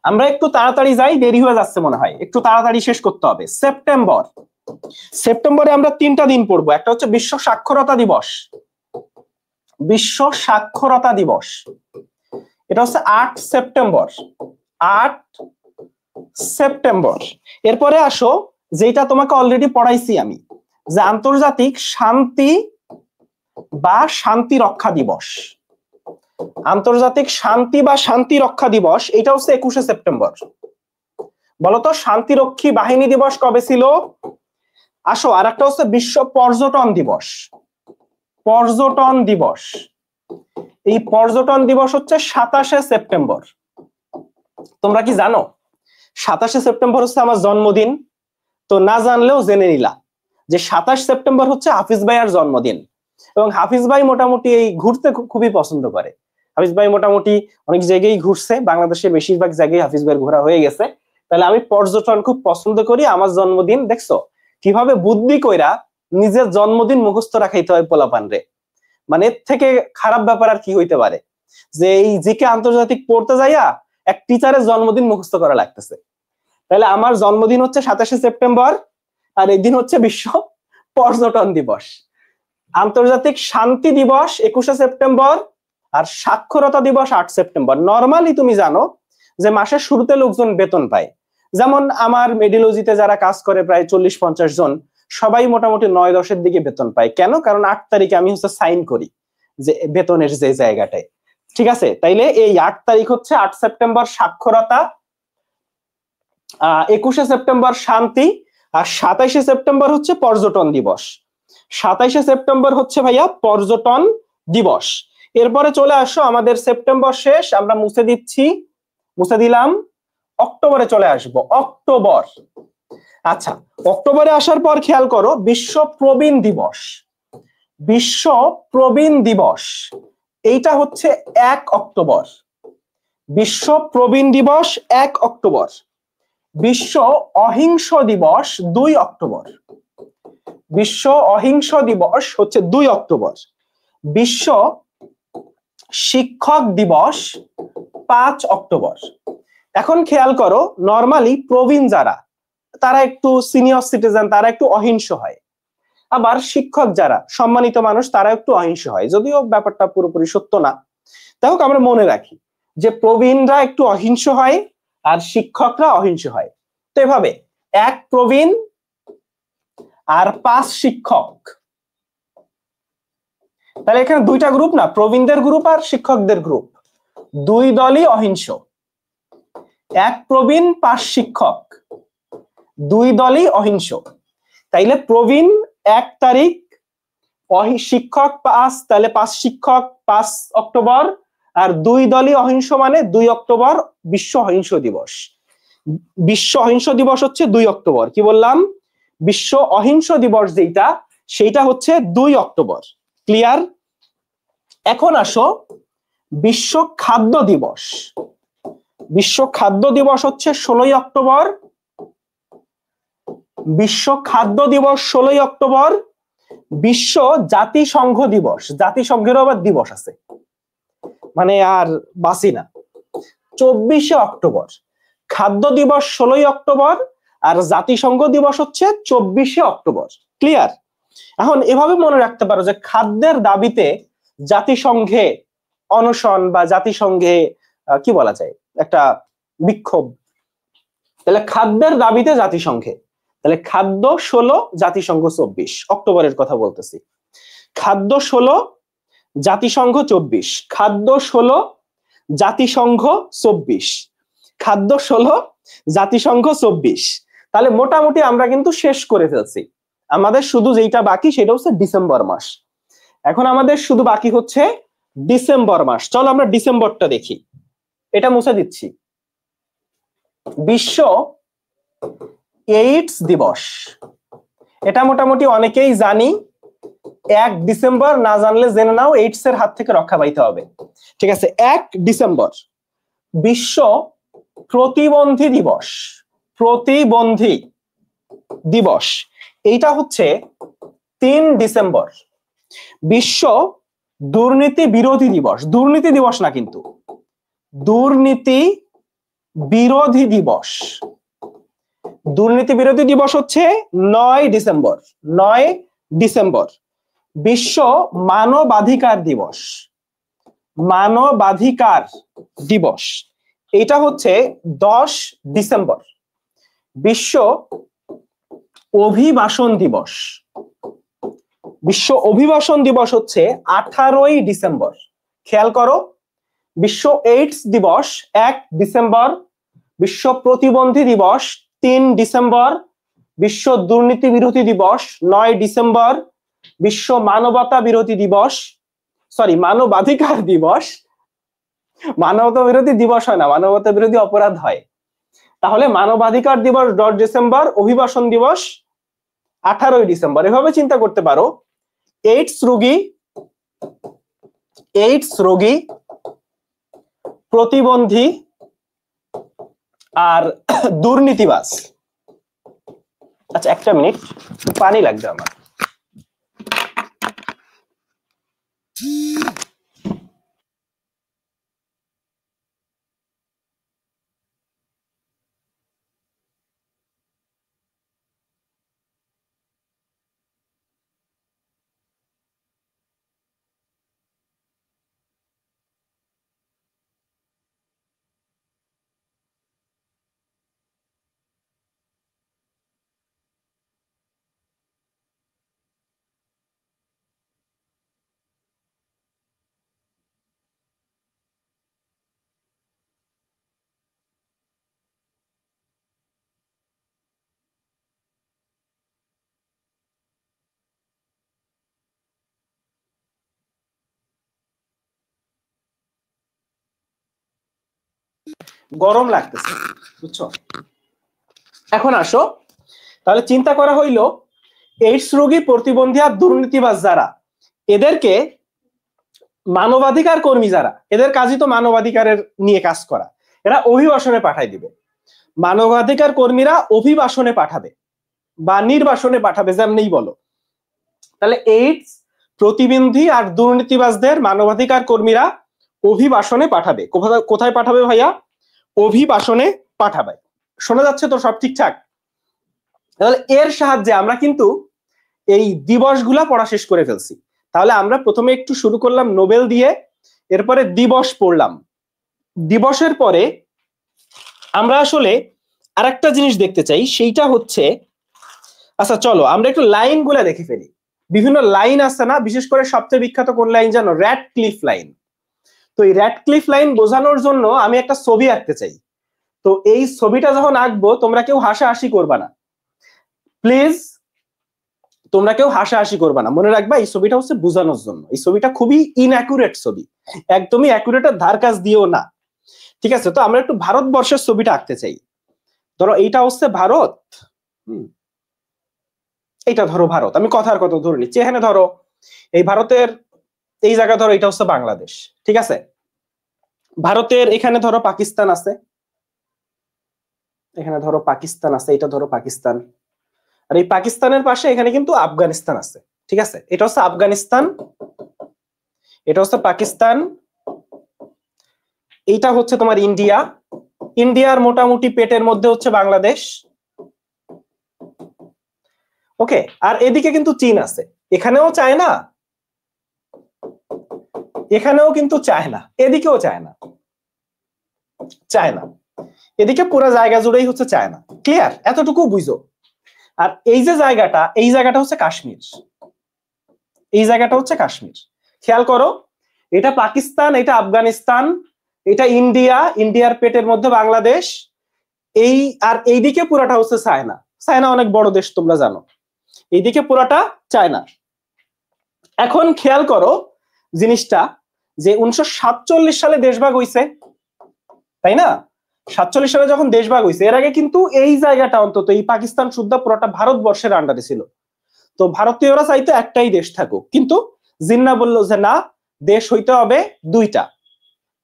আমরা একটু তাড়াতাড়ি যাই দেরি হয়ে যাচ্ছে মনে হয় একটু তাড়াতাড়ি শেষ করতে হবে সেপ্টেম্বরে আমরা 3টা দিন পড়বো একটা হচ্ছে বিশ্ব সাক্ষরতা দিবস এটা হচ্ছে 8 সেপ্টেম্বর এরপরে আসো যেটা তোমাকে অলরেডি পড়াইছি আমি যে আন্তর্জাতিক শান্তি বা শান্তি রক্ষা দিবস এটা হচ্ছে 21শে সেপ্টেম্বর বলতো শান্তিরক্ষী বাহিনী দিবস কবে ছিল আসো আর একটা হচ্ছে বিশ্ব পর্যটন দিবস এই পর্যটন দিবস হচ্ছে 27শে সেপ্টেম্বর তোমরা কি জানো 27শে সেপ্টেম্বর হচ্ছে আমার জন্মদিন তো না জানলেও জেনে নিলা যে 27 সেপ্টেম্বর হচ্ছে হাফিজ ভাইয়ার জন্মদিন এবং হাফিজ ভাই মোটামুটি এই ঘুরতে খুবই পছন্দ করে হাফিজ ভাই মোটামুটি অনেক জায়গায় ঘুরছে বাংলাদেশের বেশিরভাগ জায়গায় হাফিজ ভাইয়ের ঘোরা হয়ে গেছে তাহলে আমি পর্যটন খুব পছন্দ করি আমার জন্মদিন দেখছো কিভাবে বুদ্ধি কইরা নিজের জন্মদিন মুখস্থ রাখাইতে হয় পোলাপান রে মানে এর থেকে খারাপ ব্যাপার আর কি হইতে পারে যে এই জিকে আন্তর্জাতিক পড়তে যাইয়া এক টিচারের জন্মদিন মুখস্থ করা লাগতেছে তাহলে আমার জন্মদিন হচ্ছে 27শে সেপ্টেম্বর আর এই দিন হচ্ছে বিশ্ব পর্যটন দিবস আন্তর্জাতিক শান্তি দিবস 21শে সেপ্টেম্বর আর সাক্ষরতা দিবস 8 সেপ্টেম্বর নরমালি তুমি জানো যে মাসের শুরুতে লোকজন বেতন পায় যেমন আমার মেডিওলজিতে যারা কাজ করে প্রায় 40-50 জন সবাই মোটামুটি 9-10 এর দিকে বেতন পায় কেন কারণ 8 তারিখে আমি হচ্ছে সাইন করি যে বেতনের যে জায়গাটায় ঠিক আছে তাইলে এই 8 তারিখ হচ্ছে 8 সেপ্টেম্বর সাক্ষরতা 21শে সেপ্টেম্বর শান্তি আর 27শে সেপ্টেম্বর হচ্ছে পর্যটন দিবস 27শে সেপ্টেম্বর হচ্ছে ভাইয়া পর্যটন দিবস এরপরে চলে আসো আমাদের সেপ্টেম্বর শেষ আমরা মুছে দিলাম অক্টোবরে চলে আসবো অক্টোবর আচ্ছা অক্টোবরে আসার পর খেয়াল করো বিশ্ব প্রবীণ দিবস এইটা হচ্ছে 1 অক্টোবর বিশ্ব প্রবীণ দিবস 1 অক্টোবর বিশ্ব অহিংস দিবস 2 অক্টোবর বিশ্ব অহিংস দিবস হচ্ছে 2 অক্টোবর বিশ্ব শিক্ষক দিবস 5 অক্টোবর এখন খেয়াল করো নরমালি প্রবীণ যারা তারা একটু সিনিয়র সিটিজেন তারা একটু অহিংস হয় আবার শিক্ষক যারা সম্মানিত মানুষ তারা একটু অহিংস হয় যদিও ব্যাপারটা পুরোপুরি সত্য না তাই হোক আমরা মনে রাখি যে প্রবীণরা একটু অহিংস হয় আর শিক্ষকরা অহিংস হয় তো এভাবে 1 প্রবীণ আর 5 শিক্ষক তাহলে এখানে 2টা গ্রুপ না প্রবীণদের গ্রুপ আর শিক্ষকদের গ্রুপ 2 দলই অহিংস 1 প্রবীণ 5 শিক্ষক 2 দলই অহিংস তাইলে প্রবীণ 1 তারিখ শিক্ষক 5 তাহলে 5 শিক্ষক 5 অক্টোবর আর 2 দলই অহিংস মানে 2 অক্টোবর বিশ্ব অহিংস দিবস হচ্ছে 2 অক্টোবর কি বললাম বিশ্ব অহিংস দিবস যেটা সেইটা হচ্ছে 2 অক্টোবর ক্লিয়ার এখন আসো বিশ্ব খাদ্য দিবস হচ্ছে 16 অক্টোবর বিশ্ব খাদ্য দিবস 16 অক্টোবর বিশ্ব জাতিসংঘ দিবস জাতিসংঘেরও আবার দিবস আছে মানে আর বাসি না 24শে অক্টোবর খাদ্য দিবস 16 অক্টোবর আর জাতিসংঘ দিবস হচ্ছে 24শে অক্টোবর ক্লিয়ার এখন এভাবে মনে রাখতে পারো যে খাদ্যের দাবিতে জাতিসংঘে অনশন বা জাতিসংঘে কি বলা যায় একটা বিক্ষোভ তাহলে খাদ্যের দাবিতে জাতিসংঘে তাহলে খাদ্য 16 জাতিসংঘ 24 অক্টোবরের কথা বলতেছি খাদ্য 16 জাতিসংঘ 24 খাদ্য 16 জাতিসংঘ 24 খাদ্য 16 জাতিসংঘ 24 তাহলে মোটামুটি আমরা কিন্তু শেষ করে ফেলছি আমাদের শুধু যেটা বাকি সেটা হচ্ছে ডিসেম্বর মাস এখন আমাদের শুধু বাকি হচ্ছে ডিসেম্বর মাস চলো আমরা ডিসেম্বরটা দেখি এটা মুছে দিচ্ছি বিশ্ব এইডস দিবস এটা মোটামুটি অনেকেই জানি ডিসেম্বর না জানলে জেনে নাও, এইডস এর হাত থেকে রক্ষা পাইতে হবে। ঠিক আছে, ডিসেম্বর বিশ্ব প্রতিবন্ধী দিবস। প্রতিবন্ধী দিবস এইটা হচ্ছে ডিসেম্বর বিশ্ব দুর্নীতি বিরোধী দিবস। দুর্নীতি দিবস না কিন্তু, দুর্নীতি বিরোধী দিবস। দুর্নীতি বিরোধী দিবস হচ্ছে ডিসেম্বর। ডিসেম্বর বিশ্ব মানবাধিকার দিবস। মানবাধিকার দিবস এটা হচ্ছে 10 ডিসেম্বর। বিশ্ব অভিবাসন দিবস। বিশ্ব অভিবাসন দিবস হচ্ছে 18 ডিসেম্বর। খেয়াল করো, বিশ্ব এইডস দিবস 1 ডিসেম্বর, বিশ্ব প্রতিবন্ধী দিবস 3 ডিসেম্বর, বিশ্ব দুর্নীতি বিরোধী দিবস 9 ডিসেম্বর, বিশ্ব মানবতা বিরোধী দিবস, সরি মানবাধিকার দিবস, মানবতা বিরোধী দিবস হয় না, মানবতা বিরোধী অপরাধ হয়। তাহলে মানবাধিকার দিবস 10 ডিসেম্বর, অভিবাসন দিবস 18 ডিসেম্বর। এভাবে চিন্তা করতে পারো, এইডস রোগী, প্রতিবন্ধী আর দুর্নীতিবাজ। আচ্ছা একটা মিনিট, পানি লাগবে আমার। গরম লাগতেছে, বুঝছো? এখন আসো, তাহলে চিন্তা করা হইলো এইডস রোগী, প্রতিবন্ধী আর দুর্নীতিবাজ যারা, এদেরকে মানবাধিকার কর্মী যারা, এদের কাজই তো মানবাধিকারের নিয়ে কাজ করা, এরা অভিবাসনে পাঠাই দিবে। মানবাধিকার কর্মীরা অভিবাসনে পাঠাবে বা নির্বাসনে পাঠাবে, যেমনি বলো। তাহলে এইডস, প্রতিবন্ধী আর দুর্নীতিবাজদের মানবাধিকার কর্মীরা অভিবাসনে পাঠাবে। কোথায় পাঠাবে ভাইয়া? অভিবাসনে পাঠাবে। শোনা যাচ্ছে তো সব ঠিকঠাক? তাহলে এর সাহায্যে আমরা কিন্তু এই দিবসগুলা পড়া শেষ করে ফেলছি। তাহলে আমরা প্রথমে একটু শুরু করলাম নোবেল দিয়ে, এরপরে দিবস পড়লাম। দিবসের পরে আমরা আসলে আরেকটা জিনিস দেখতে চাই, সেইটা হচ্ছে, আচ্ছা চলো আমরা একটু লাইন গুলা দেখে ফেলি। বিভিন্ন লাইন আছে না, বিশেষ করে সবচেয়ে বিখ্যাত কোন লাইন জানো? Radcliffe line. তো এই র্যাডক্লিফ লাইন বোঝানোর জন্য আমি একটা ছবি আঁকতে চাই। তো এই ছবিটা যখন আঁকবো তোমরা কেউ হাসাহাসি করবা না, প্লিজ তোমরা কেউ হাসাহাসি করবা না। মনে রাখবা এই ছবিটা হচ্ছে বোঝানোর জন্য। এই ছবিটা খুবই ইনঅ্যাকুরেট ছবি, একদমই অ্যাকুরেটের ধার কাজ দিও না, ঠিক আছে? তো আমরা একটু ভারতবর্ষের ছবিটা আঁকতে চাই। ধরো এইটা হচ্ছে ভারত, এইটা ধরো ভারত, আমি কথার কথা ধরে নিচ্ছি। এখানে ধরো এই ভারতের এই জায়গা ধরো এটা হচ্ছে বাংলাদেশ, ঠিক আছে? ভারতের এখানে ধরো পাকিস্তান আছে, এখানে ধরো পাকিস্তান আছে, এটা ধরো পাকিস্তান, আর এই পাকিস্তানের পাশে এখানে কিন্তু আফগানিস্তান আছে, ঠিক আছে? এটা হচ্ছে আফগানিস্তান, এটা হচ্ছে পাকিস্তান, এইটা হচ্ছে তোমার ইন্ডিয়া। ইন্ডিয়ার মোটামুটি পেটের মধ্যে হচ্ছে বাংলাদেশ, ওকে? আর এদিকে কিন্তু চীন আছে, এখানেও চায়না, এখানেও কিন্তু চায়না, এদিকেও চায়না, চায়না, এদিকে পুরো জায়গা জুড়েই হচ্ছে চায়না। ক্লিয়ার? এতটুকু বুঝো। আর এই যে জায়গাটা, এই জায়গাটা হচ্ছে কাশ্মীর, এই জায়গাটা হচ্ছে কাশ্মীর। খেয়াল করো, এটা পাকিস্তান, এটা আফগানিস্তান, এটা ইন্ডিয়া, ইন্ডিয়ার পেটের মধ্যে বাংলাদেশ, এই আর এইদিকে পুরাটা হচ্ছে চায়না। চায়না অনেক বড় দেশ, তোমরা জানো। এইদিকে পুরাটা চায়না। এখন খেয়াল করো জিনিসটা, যে 1947 সালে দেশভাগ হইছে, তাই না? 47 সালে যখন দেশভাগ হইছে, এর আগে কিন্তু এই জায়গাটা অন্তত এই পাকিস্তান সুদ্ধা পুরোটা ভারতবর্ষের আন্ডারে ছিল। তো তো ভারতীয়রা চাইতো একটাই দেশ থাকুক, কিন্তু জিন্নাহ বলল যে না, দেশ হইতে হবে দুইটা,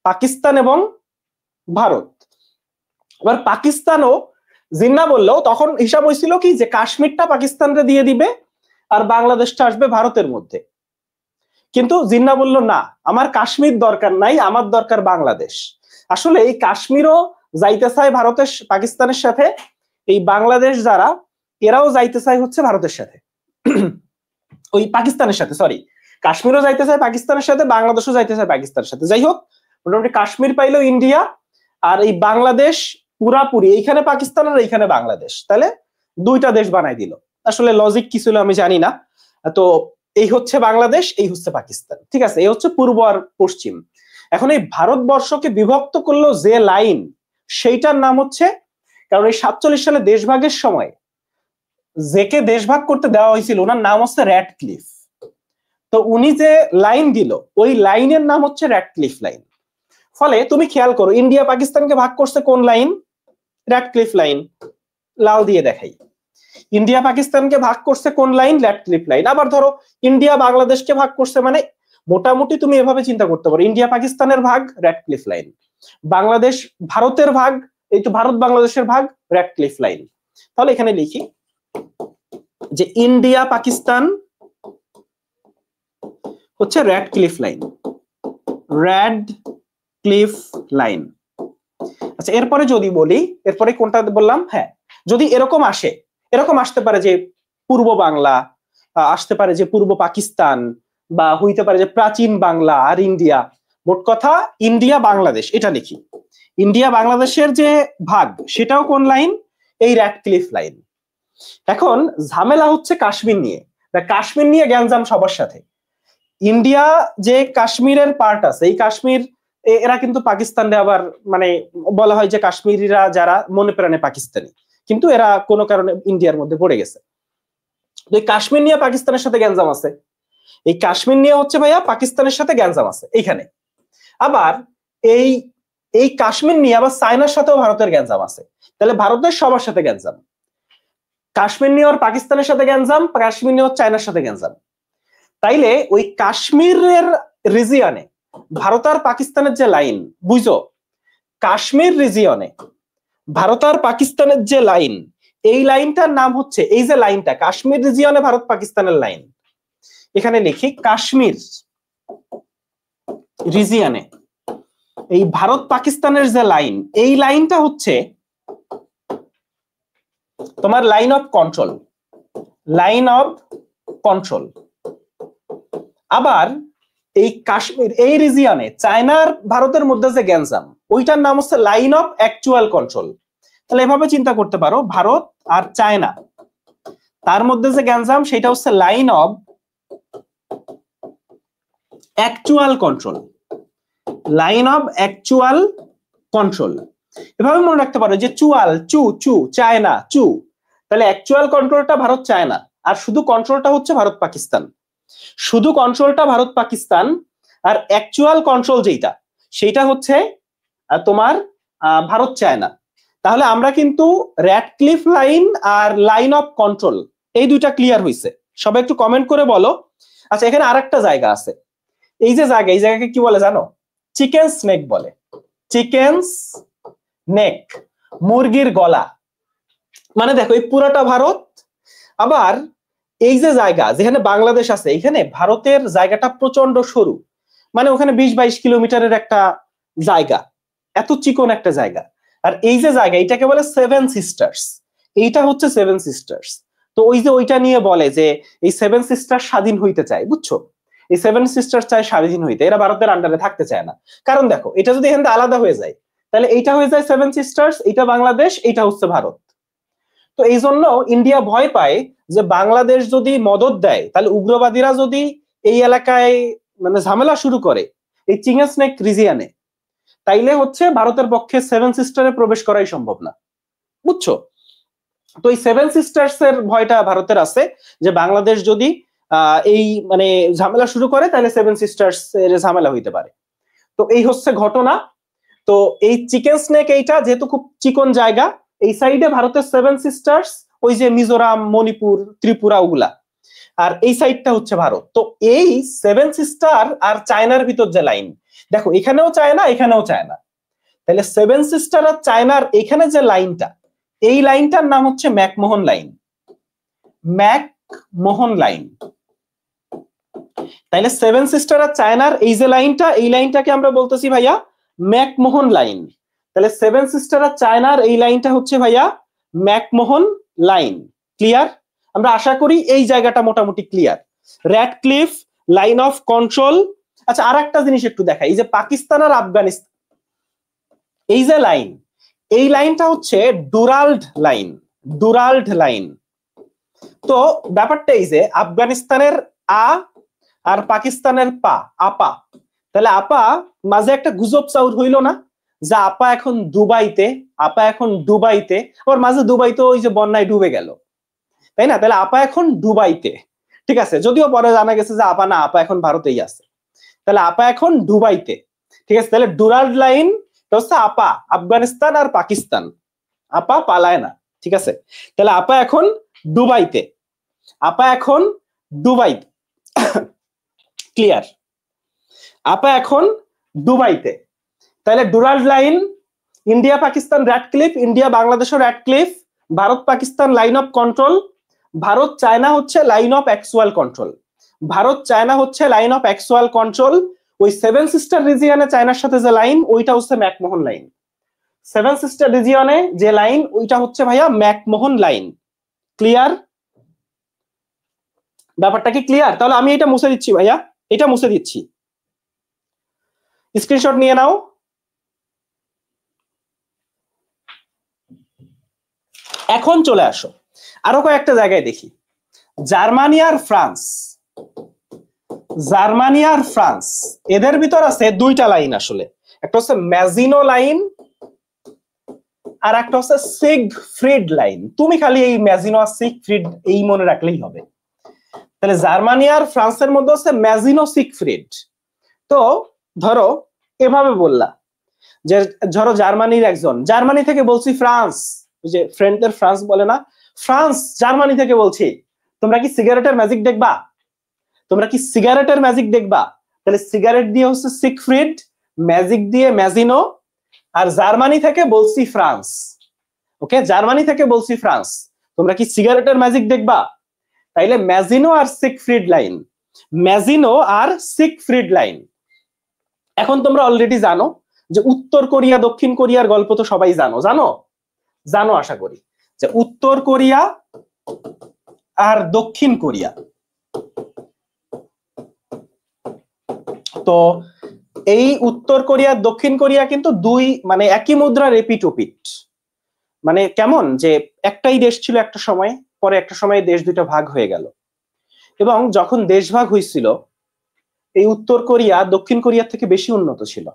পাকিস্তান এবং ভারত। এবার পাকিস্তানও জিন্নাহ বললো, তখন হিসাব হয়েছিল কি যে কাশ্মীরটা পাকিস্তানকে দিয়ে দিবে আর বাংলাদেশটা আসবে ভারতের মধ্যে। কিন্তু জিন্নাহ বলল না, আমার কাশ্মীর দরকার নাই, আমার দরকার বাংলাদেশ। আসলে এই কাশ্মীরও যাইতে চায় ভারতের পাকিস্তানের সাথে, এই বাংলাদেশ যারা এরাও যাইতে চায় হচ্ছে ভারতের সাথে, ওই পাকিস্তানের সাথে, সরি, কাশ্মীরও যাইতে চায় পাকিস্তানের সাথে, বাংলাদেশও যাইতে চায় পাকিস্তানের সাথে। যাই হোক, মোটামুটি কাশ্মীর পাইলো ইন্ডিয়া, আর এই বাংলাদেশ পুরাপুরি এইখানে পাকিস্তান আর এইখানে বাংলাদেশ, তাহলে দুইটা দেশ বানাই দিল। আসলে লজিক কি ছিল আমি জানি না। তো এই হচ্ছে বাংলাদেশ, এই হচ্ছে পাকিস্তান, ঠিক আছে, এই হচ্ছে পূর্ব আর পশ্চিম। এখন এই ভারতবর্ষকে বিভক্ত করলো যে লাইন, সেইটার নাম হচ্ছে, কারণ এই 47 সালে দেশভাগের সময় যেকে দেশভাগ করতে দেওয়া হয়েছিল ওনার নাম হচ্ছে র্যাডক্লিফ। তো উনি যে লাইন দিল ওই লাইনের নাম হচ্ছে র্যাডক্লিফ লাইন। ফলে তুমি খেয়াল করো, ইন্ডিয়া পাকিস্তানকে ভাগ করছে কোন লাইন? র্যাডক্লিফ লাইন, লাল দিয়ে দেখাই। ইন্ডিয়া পাকিস্তানকে ভাগ করছে কোন লাইন? Radcliffe line. আবার ধরো ইন্ডিয়া বাংলাদেশকে ভাগ করছে, মানে মোটামুটি তুমি এভাবে চিন্তা করতে পারো, ইন্ডিয়া পাকিস্তানের ভাগ র্যাডক্লিফ লাইন, বাংলাদেশ ভারতের ভাগ, এই তো ভারত বাংলাদেশের ভাগ র্যাডক্লিফ লাইন। তাহলে এখানে লিখি যে ইন্ডিয়া পাকিস্তান হচ্ছে র্যাডক্লিফ লাইন, র্যাডক্লিফ লাইন। আচ্ছা, এরপরে যদি বলি, এরপরে কোনটা বললাম? হ্যাঁ, যদি এরকম আসে, এরকম আসতে পারে যে পূর্ব বাংলা, আসতে পারে যে পূর্ব পাকিস্তান, বা হইতে পারে যে প্রাচীন বাংলা আর ইন্ডিয়া। মোট কথা ইন্ডিয়া বাংলাদেশ এটা লিখি। ইন্ডিয়া বাংলাদেশের যে ভাগ সেটাও কোন লাইন? এই র্যাডক্লিফ লাইন। এখন ঝামেলা হচ্ছে কাশ্মীর নিয়ে, কাশ্মীর নিয়ে গ্যাঞ্জাম সবার সাথে। ইন্ডিয়া যে কাশ্মীরের পার্ট আছে, এই কাশ্মীর এরা কিন্তু পাকিস্তানে আবার মানে বলা হয় যে কাশ্মীরিরা যারা মনে প্রাণে পাকিস্তানি, কিন্তু এরা কোনো কারণে ইন্ডিয়ার মধ্যে পড়ে গেছে। এই কাশ্মীর নিয়ে পাকিস্তানের সাথে গ্যাঞ্জাম আছে, এই কাশ্মীর নিয়ে হচ্ছে ভাইয়া পাকিস্তানের সাথে গ্যাঞ্জাম আছে এইখানে। আবার এই এই কাশ্মীর নিয়ে আবার চায়নার সাথেও ভারতের গ্যাঞ্জাম আছে। তাহলে ভারতের সবার সাথে গ্যাঞ্জাম, কাশ্মীর নিয়ে ওর পাকিস্তানের সাথে গ্যাঞ্জাম, কাশ্মীর নিয়ে ওর চায়নার সাথে গ্যাঞ্জাম। তাইলে ওই কাশ্মীরের রিজিয়নে ভারত আর পাকিস্তানের যে লাইন, বুঝো, কাশ্মীর রিজিয়নে ভারত আর পাকিস্তানের যে লাইন, এই লাইনটার নাম হচ্ছে, এই যে লাইনটা কাশ্মীর রিজিয়নে ভারত পাকিস্তানের লাইন, এখানে লিখি কাশ্মীর রিজিয়নে এই ভারত পাকিস্তানের যে লাইন, এই লাইনটা হচ্ছে তোমার line of control, line of control. আবার এই কাশ্মীর এই রিজিয়নে চায়নার ভারতের মধ্যে যে গ্যাঞ্জাম, ওইটার নাম হচ্ছে লাইন অফ অ্যাকচুয়াল কন্ট্রোল। তাহলে এভাবে চিন্তা করতে পারো, ভারত আর চায়না তার মধ্যে যে গ্যাঞ্জাম সেটা হচ্ছে line of actual control, line of actual control. এভাবে মনে রাখতে পারো যে চুয়াল, চু চু চায়না, চু, তাহলে অ্যাকচুয়াল কন্ট্রোলটা ভারত চায়না, আর শুধু কন্ট্রোলটা হচ্ছে ভারত পাকিস্তান। শুধু কন্ট্রোলটা ভারত পাকিস্তান, আর অ্যাকচুয়াল কন্ট্রোল যেটা সেটা হচ্ছে তোমার ভারত চায়না। তাহলে আমরা কিন্তু র্যাডক্লিফ লাইন আর লাইন অফ কন্ট্রোল এই দুইটা ক্লিয়ার হয়েছে। সবাই একটু কমেন্ট করে বলো। আচ্ছা, এখানে আরেকটা জায়গা আছে, এই যে জায়গা, এই জায়গাকে কি বলে জানো? চিকেন স্নেক বলে, চিকেন নেক, মুরগির গলা। মানে দেখো এই পুরাটা ভারত, আবার এই যে জায়গা যেখানে বাংলাদেশ আছে, এখানে ভারতের জায়গাটা প্রচন্ড সরু, মানে ওখানে 20-22 কিলোমিটারের একটা জায়গা, এত চিকন একটা জায়গা। আর এই যে জায়গা এটাকে বলে সেভেন সিস্টার্স, এইটা হচ্ছে সেভেন সিস্টার্স। তো ওই যে ওইটা নিয়ে বলে যে এই সেভেন সিস্টার স্বাধীন হইতে চায়, বুঝছো? এই সেভেন সিস্টার চায় স্বাধীন হইতে, এরা ভারতের আন্ডারে থাকতে চায় না। কারণ দেখো এটা যদি এখান থেকে আলাদা হয়ে যায়, তাহলে এইটা হয়ে যায় সেভেন সিস্টার্স, এইটা বাংলাদেশ, এইটা হচ্ছে ভারত। তো এই জন্য ইন্ডিয়া ভয় পায় যে বাংলাদেশ যদি মদদ দেয়, তাহলে উগ্রবাদীরা যদি এই এলাকায় মানে ঝামেলা শুরু করে এই চিকেন স্নেক রিজিয়নে, তাইলে হচ্ছে ভারতের পক্ষে সেভেন সিস্টারে প্রবেশ করাই সম্ভব না, বুঝছো? তো এই সেভেন সিস্টার্স এর ভয়টা ভারতের আছে যে বাংলাদেশ যদি এই মানে ঝামেলা শুরু করে, তাহলে সেভেন সিস্টার্স এর ঝামেলা হইতে পারে। তো এই হচ্ছে ঘটনা। তো এই চিকেন স্নেক এইটা যেহেতু খুব চিকন জায়গা, এই সাইডে ভারতের সেভেন সিস্টার্স, ওই যে মিজোরাম, মণিপুর, ত্রিপুরা, ওগুলা, আর এই সাইডটা হচ্ছে ভারত। তো এই সেভেন সিস্টার আর চায়নার ভিতর যে লাইন, দেখো এখানেও চায়না এখানেও চায়না, তাহলে সেভেন সিস্টার আর চায়নার এখানে যে লাইনটা, এই লাইনটার নাম হচ্ছে ম্যাকমোহন লাইন। McMahon line. তাইলে সেভেন সিস্টার আর চায়নার এই যে লাইনটা, এই লাইনটাকে আমরা বলতেছি ভাইয়া ম্যাকমোহন লাইন। তাহলে সেভেন সিস্টার আর চায়নার এই লাইনটা হচ্ছে ভাইয়া ম্যাকমোহন লাইন। ক্লিয়ার? আমরা আশা করি এই জায়গাটা মোটামুটি clear. Radcliffe line of control. আচ্ছা, আর একটা জিনিস একটু দেখাই, এই যে পাকিস্তান আর আফগানিস্তান এই যে লাইন, এই লাইনটা হচ্ছে ডুরাল্ড লাইন। Durand line. তো ব্যাপারটা এই যে আফগানিস্তানের আ আর পাকিস্তানের পা, আপা, তাহলে আপা মাঝে একটা গুজব চাউর হইল না যে আপা এখন দুবাইতে, আপা এখন দুবাইতে, আবার মাঝে দুবাইতে ওই যে বন্যায় ডুবে গেল, তাই না? তাহলে আপা এখন দুবাইতে, ঠিক আছে, যদিও পরে জানা গেছে যে আপা না, আপা এখন ভারতেই আছে, তাহলে আপা এখন দুবাইতে, ঠিক আছে। তাহলে ডুরাল্ড লাইন হচ্ছে আপা আফগানিস্তান আর পাকিস্তান, আপা পালায় না, ঠিক আছে। তাহলে আপা এখন দুবাইতে, আপা এখন দুবাইতে। ক্লিয়ার? আপা এখন দুবাইতে। তাহলে Durand line, India Pakistan Radcliffe, India Bangladesh Radcliffe, Bharat Pakistan line of control, Bharat China হচ্ছে line of actual control, Bharat China হচ্ছে লাইন অফ অ্যাকচুয়াল কন্ট্রোল। ওই সেভেন সিস্টার রিজিয়নে চায়নার সাথে যে লাইন, ওইটা হচ্ছে ম্যাকমোহন লাইন। সেভেন সিস্টার রিজিয়নে যে লাইন, ওইটা হচ্ছে ভাইয়া ম্যাকমোহন লাইন। ক্লিয়ার? ব্যাপারটা কি ক্লিয়ার? তাহলে আমি এটা মুছে দিচ্ছি ভাইয়া, এটা মুছে দিচ্ছি, স্ক্রিনশট নিয়ে নাও। এখন চলে আসো আরো কয়েকটা জায়গায় দেখি। জার্মানি আর ফ্রান্স, জার্মানি আর ফ্রান্স এদের ভিতর আছে দুইটা লাইন আসলে, একটা হচ্ছে ম্যাজিনো লাইন আর একটা হচ্ছে সিগফ্রিড লাইন। তুমি খালি এই ম্যাজিনো আর সিগফ্রিড এই মনে রাখলেই হবে। তাহলে জার্মানি আর ফ্রান্সের মধ্যে হচ্ছে ম্যাজিনো সিগফ্রিড। তো ধরো এভাবে বললা যে ধরো জার্মানির একজন, জার্মানি থেকে বলছি ফ্রান্স, ওই যে ফ্রেন্ডের ফ্রান্স বলে না, ফ্রান্স জার্মানি থেকে বলছি, তোমরা কি সিগারেটের ম্যাজিক দেখবা? তোমরা কি সিগারেটের ম্যাজিক দেখবা? তাহলে সিগারেট দিয়ে হচ্ছে সিগফ্রিড, ম্যাজিক দিয়ে ম্যাজিনো, আর জার্মানি থেকে বলছি ফ্রান্স। ওকে, জার্মানি থেকে বলছি ফ্রান্স, তোমরা কি সিগারেটের ম্যাজিক দেখবা? তাইলে ম্যাজিনো আর সিগফ্রিড লাইন, ম্যাজিনো আর সিগফ্রিড লাইন। এখন তোমরা অলরেডি জানো যে উত্তর কোরিয়া দক্ষিণ কোরিয়ার গল্প তো সবাই জানো, জানো জানো আশা করি, যে উত্তর কোরিয়া আর দক্ষিণ কোরিয়া, তো এই উত্তর কোরিয়া দক্ষিণ কোরিয়া কিন্তু দুই মানে একই মুদ্রার এপিটোপিট। মানে কেমন, যে একটাই দেশ ছিল একটা সময়, পরে একটা সময় দেশ দুইটা ভাগ হয়ে গেল, এবং যখন দেশ ভাগ হয়েছিল এই উত্তর কোরিয়া দক্ষিণ কোরিয়ার থেকে বেশি উন্নত ছিল।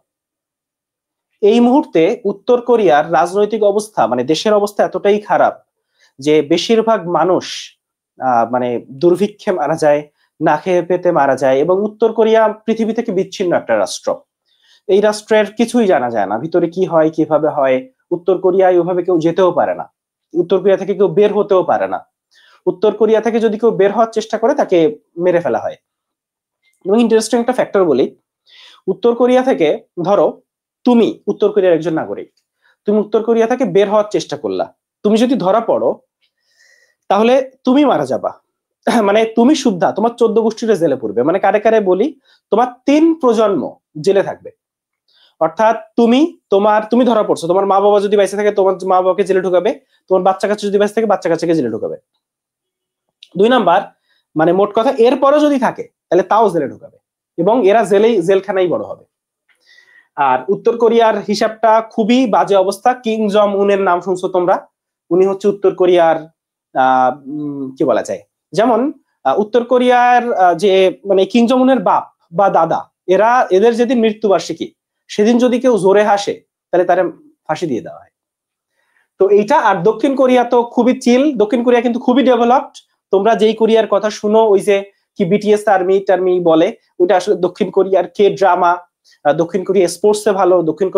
এই মুহূর্তে উত্তর কোরিয়ার রাজনৈতিক অবস্থা মানে দেশের অবস্থা এতটাই খারাপ যে বেশিরভাগ মানুষ মানে দুর্ভিক্ষে মারা যায়, না খেয়ে পেতে মারা যায়, এবং উত্তর কোরিয়া পৃথিবী থেকে বিচ্ছিন্ন একটা রাষ্ট্র। এই রাষ্ট্রের কিছুই জানা যায় না, ভিতরে কি হয় কিভাবে হয়। উত্তর কোরিয়ায় ওইভাবে কেউ যেতেও পারে না, উত্তর কোরিয়া থেকে কেউ বের হতেও পারে না। উত্তর কোরিয়া থেকে যদি কেউ বের হওয়ার চেষ্টা করে তাকে মেরে ফেলা হয়। এবং ইন্টারেস্টিং একটা ফ্যাক্টর বলি, উত্তর কোরিয়া থেকে ধরো তুমি উত্তর কোরিয়ার একজন নাগরিক, তুমি উত্তর কোরিয়া থেকে বের হওয়ার চেষ্টা করলা, তুমি যদি ধরা পড়ো তাহলে তুমি মারা যাবা, মানে তুমি শুদ্ধা, তোমার 14 গোষ্ঠীটা জেলে পড়বে। মানে কারে কারে বলি, তোমার 3 প্রজন্ম জেলে থাকবে। অর্থাৎ তুমি ধরা পড়ছো, তোমার মা বাবা যদি বাইসে থাকে তোমার মা বাবাকে জেলে ঢুকাবে, তোমার বাচ্চা কাচ্চা যদি বাইসে থাকে বাচ্চা কাচ্চাকে জেলে ঢুকাবে। 2 নাম্বার, মানে মোট কথা এরপরও যদি থাকে তাহলে তাও জেলে ঢুকাবে, এবং এরা জেলখানাই বড় হবে। আর উত্তর কোরিয়ার হিসাবটা খুবই বাজে অবস্থা। কিং জং উনের নাম শুনছো তোমরা? উনি হচ্ছে উত্তর কোরিয়ার কি বলা যায়, যেমন উত্তর কোরিয়ার যে মানে কিং জং উনের বাপ বা দাদা, এদের যেদিন মৃত্যুবার্ষিকী সেদিন যদি কেউ জোরে হাসে তাহলে তারা ফাঁসি দিয়ে দেওয়া হয়। তো এইটা। আর দক্ষিণ কোরিয়া তো খুবই চিল, দক্ষিণ কোরিয়া কিন্তু খুবই ডেভেলপড। তোমরা যেই কোরিয়ার কথা শুনো ওই যে কি বিটিএস আর্মি বলে, ওইটা আসলে দক্ষিণ কোরিয়ার কে ড্রামা। দক্ষিণ কোরিয়া স্পোর্টসে ভালো, দক্ষিণ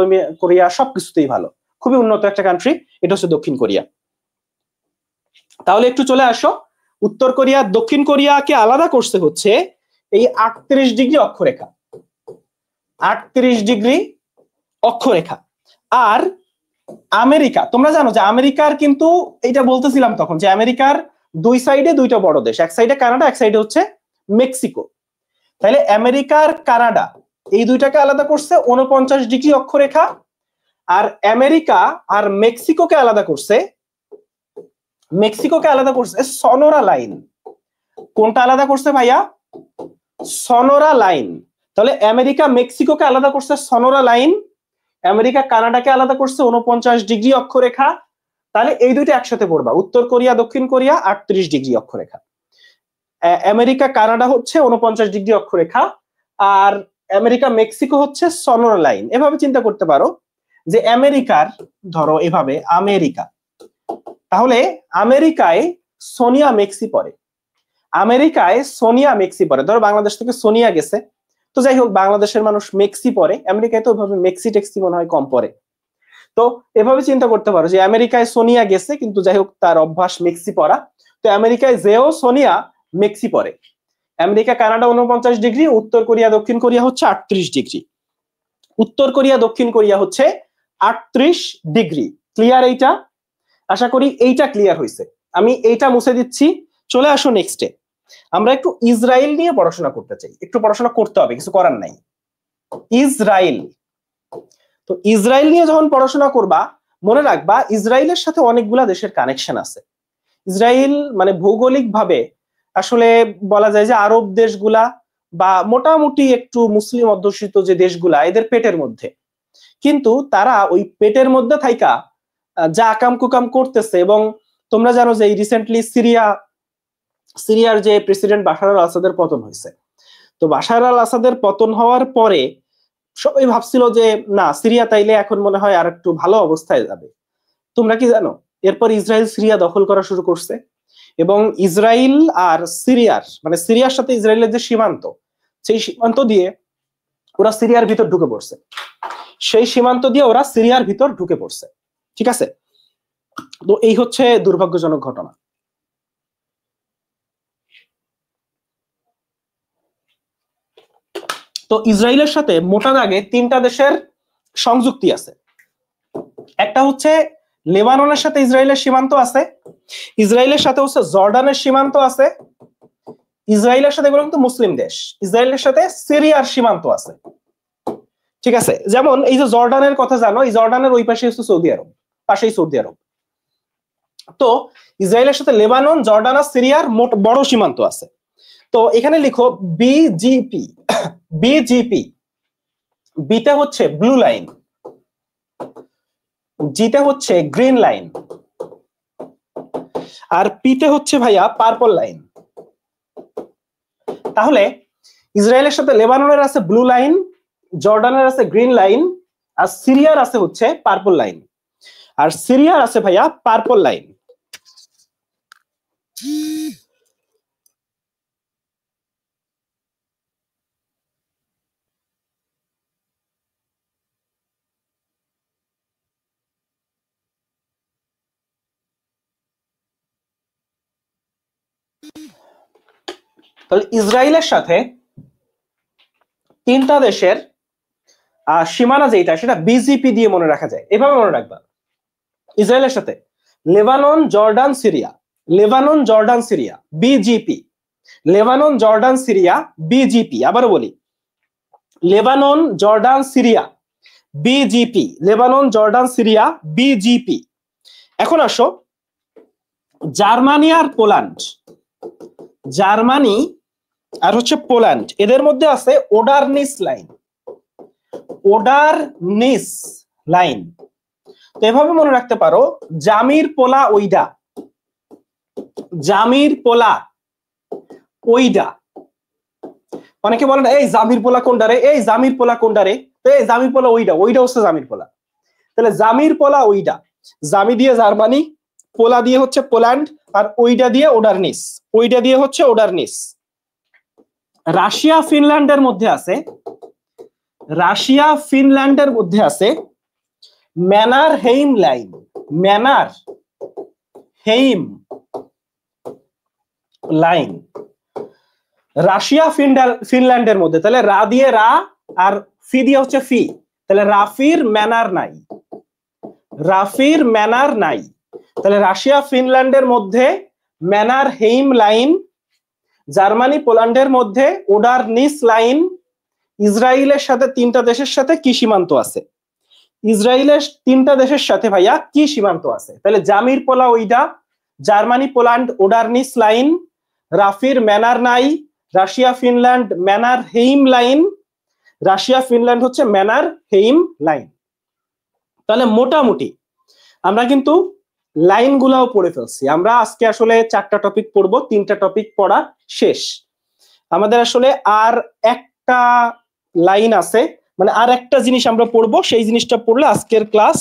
কোরিয়া সবকিছুতেই ভালো, খুবই উন্নত একটা কান্ট্রি, এটা হচ্ছে দক্ষিণ কোরিয়া। তাহলে একটু চলে আসো উত্তর কোরিয়া দক্ষিণ কোরিয়াকে আলাদা করছে হচ্ছে এই 38 ডিগ্রি অক্ষরেখা, 38 ডিগ্রি অক্ষরেখা। আর আমেরিকা, তোমরা জানো যে আমেরিকার কিন্তু এটা বলতেছিলাম তখন যে আমেরিকার দুই সাইডে দুইটা বড় দেশ, এক সাইডে কানাডা, এক সাইডে হচ্ছে মেক্সিকো। তাহলে আমেরিকার কানাডা এই দুইটাকে আলাদা করছে 49 ডিগ্রি অক্ষরেখা, আর আমেরিকা আর মেক্সিকোকে আলাদা করছে, সনোরা লাইন। কোনটা আলাদা করছে ভাইয়া? Sonora line. তাহলে আমেরিকা মেক্সিকোকে আলাদা করছে সনোরা লাইন, আমেরিকা কানাডাকে আলাদা করছে 49 ডিগ্রি অক্ষরেখা। তাহলে এই দুইটা একসাথে পড়বা, উত্তর কোরিয়া দক্ষিণ কোরিয়া 38 ডিগ্রি অক্ষরেখা, আমেরিকা কানাডা হচ্ছে 49 ডিগ্রি অক্ষরেখা, আর আমেরিকা মেক্সিকো হচ্ছে সনোরা লাইন। এভাবে চিন্তা করতে পারো যে আমেরিকার, ধরো এভাবে আমেরিকা, তাহলে আমেরিকায় সোনিয়া মেক্সি পড়ে, আমেরিকায় সোনিয়া মেক্সি পড়ে, ধরো বাংলাদেশ থেকে সোনিয়া গেছে, তো যাই হোক বাংলাদেশের মানুষ মেক্সি পড়ে, আমেরিকায় তো ওইভাবে মেক্সি টেক্সি মনে হয় কম পড়ে। তো এভাবে চিন্তা করতে পারো যে আমেরিকায় সোনিয়া গেছে কিন্তু যাই হোক তার অভ্যাস মেক্সি পড়া, তো আমেরিকায় যেও সোনিয়া মেক্সি পড়ে। আমেরিকা কানাডা 49 ডিগ্রি, উত্তর কোরিয়া দক্ষিণ কোরিয়া হচ্ছে 38 ডিগ্রি, উত্তর কোরিয়া দক্ষিণ কোরিয়া হচ্ছে 38 ডিগ্রি। ক্লিয়ার? এইটা আশা করি এইটা ক্লিয়ার হয়েছে। আমি এইটা মুছে দিচ্ছি, চলে আসো নেক্সটে। আমরা একটু ইসরায়েল নিয়ে পড়াশোনা করতে চাই, একটু পড়াশোনা করতে হবে, কিছু করার নাই। ইসরায়েল, তো ইসরায়েল নিয়ে যখন পড়াশোনা করবা মনে রাখবা ইসরায়েলের সাথে অনেকগুলা দেশের কানেকশন আছে। ইসরায়েল মানে ভৌগোলিক ভাবে আসলে বলা যায় যে আরব দেশগুলা বা মোটামুটি একটু মুসলিম অধ্যুষিত যে দেশগুলা এদের পেটের মধ্যে, কিন্তু তারা ওই পেটের মধ্যে থাইকা যা আকাম কুকাম করতেছে। এবং তোমরা জানো যে রিসেন্টলি সিরিয়ার যে প্রেসিডেন্ট বাশার আল আসাদের পতন হয়েছে, তো বাশার আল আসাদের পতন হওয়ার পরে সবাই ভাবছিল যে না সিরিয়া তাইলে এখন মনে হয় আর একটু ভালো অবস্থায় যাবে। তোমরা কি জানো এরপর ইসরায়েল সিরিয়া দখল করা শুরু করছে, এবং ইসরায়েল আর সিরিয়ার মানে সিরিয়ার সাথে ইসরায়েলের যে সীমান্ত, সেই সীমান্ত দিয়ে ওরা সিরিয়ার ভিতর ঢুকে পড়ছে, সেই সীমান্ত দিয়ে ওরা সিরিয়ার ভিতর ঢুকে পড়ছে। ঠিক আছে, তো এই হচ্ছে দুর্ভাগ্যজনক ঘটনা। তো ইসরায়েলের সাথে মোটা দাগে তিনটা দেশের সংযুক্তি আছে। একটা হচ্ছে লেবাননের সাথে ইসরায়েলের সীমান্ত আছে, ইসরায়েলের সাথে হচ্ছে জর্ডানের সীমান্ত আছে, ইসরায়েলের সাথে এগুলো কিন্তু মুসলিম দেশ, ইসরায়েলের সাথে সিরিয়ার সীমান্ত আছে। ঠিক আছে, যেমন এই যে জর্ডানের কথা জানো, এই জর্ডানের ওই পাশে হচ্ছে সৌদি আরব, পাশেই সৌদি আরব। তো ইসরায়েলের সাথে লেবানন, জর্ডান আর সিরিয়ার মোট বড় সীমান্ত আছে। তো এখানে লিখো বিজিপি, বিজিপি, বিতে হচ্ছে ব্লু লাইন, জিতে হচ্ছে গ্রিন লাইন, আর পিতে হচ্ছে ভাইয়া পার্পল লাইন। তাহলে ইসরায়েলের সাথে লেবাননের আছে ব্লু লাইন, জর্ডানের আছে গ্রিন লাইন, আর সিরিয়ার আছে হচ্ছে পার্পল লাইন, আর সিরিয়ার আছে ভাইয়া পার্পল লাইন। তাহলে ইসরায়েলের সাথে তিনটা দেশের সীমানা যেটা সেটা বিজিপি দিয়ে মনে রাখা যায়, এভাবে মনে রাখবা। ইসরায়েলের সাথে Lebanon, Jordan, Syria, Lebanon, Jordan, Syria, BJP, Lebanon, Jordan, Syria, BJP. আবারও বলি, Lebanon, Jordan, Syria, BJP, Lebanon, Jordan, Syria, BJP. এখন আসো জার্মানি আর পোল্যান্ড, জার্মানি আর হচ্ছে পোল্যান্ড, এদের মধ্যে আছে ওডারনিস লাইন, ওডারনিস লাইন। তো এভাবে মনে রাখতে পারো জামির পোলা ওইডা, জামির পোলা ওইডা। অনেকে বলেন এই জামির পোলা কোনটা রে, এই জামির পোলা কোনটা রে, তো এই জামির পোলা ওইডা, ওইডা হচ্ছে জামির পোলা। তাহলে জামির পোলা ওইডা, জামি দিয়ে জার্মানি, পোলা দিয়ে হচ্ছে পোল্যান্ড, আর ওইডা দিয়ে ওডারনিস, ওইডা দিয়ে হচ্ছে ওডারনিস। রাশিয়া ফিনল্যান্ডের মধ্যে আছে, রাশিয়া ফিনল্যান্ডের মধ্যে আছে Mannerheim line, Mannerheim line. Russia ফিনল্যান্ডের মধ্যে, তাহলে রা দিয়ে রা আর ফি দিয়ে হচ্ছে ফি, তাহলে রাফির ম্যানার নাই, রাফির ম্যানার নাই। তাহলে রাশিয়া ফিনল্যান্ডের মধ্যে ম্যানার হেইম লাইন, জার্মানি পোল্যান্ডের মধ্যে ওডার নিস লাইন। ইসরায়েলের সাথে তিনটা দেশের সাথে কি সীমান্ত আছে? ইসরায়েলের তিনটা দেশের সাথে ভাইয়া কি সীমান্ত আছে? তাহলে জামির পোলা ওইটা, Germany Poland Oder Neisse line, রাফির ম্যানার নাই, Russia Finland Mannerheim line, Russia Finland হচ্ছে ম্যানার হেইম লাইন। তাহলে মোটামুটি আমরা কিন্তু লাইন গুলাও পড়ে ফেলছি। আমরা আজকে আসলে 4টা টপিক পড়বো, 3টা টপিক পড়া শেষ। আমাদের আসলে আর একটা লাইন আছে, মানে আর একটা জিনিস আমরা পড়বো, সেই জিনিসটা পড়লে আজকের ক্লাস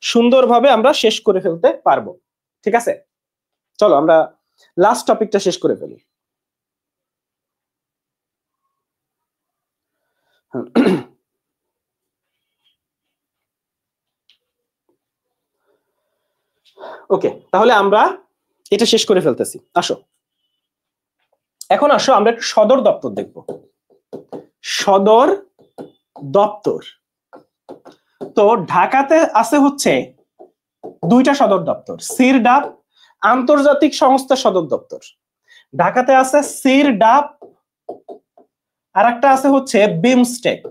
সুন্দরভাবে আমরা শেষ করে ফেলতে পারবো। ঠিক আছে, চলো আমরা লাস্ট টপিকটা শেষ করে ফেলি। ওকে, তাহলে আমরা এটা শেষ করে ফেলতেছি। আসো এখন আসো আমরা একটু সদর দপ্তর দেখব। সদর দপ্তর, তো ঢাকাতে আছে হচ্ছে 2টা সদর দপ্তর, সিরডাপ আন্তর্জাতিক সংস্থা সদর দপ্তর। ঢাকাতে আছে সিরডাপ, আর একটা আছে হচ্ছে বিমস্টেক।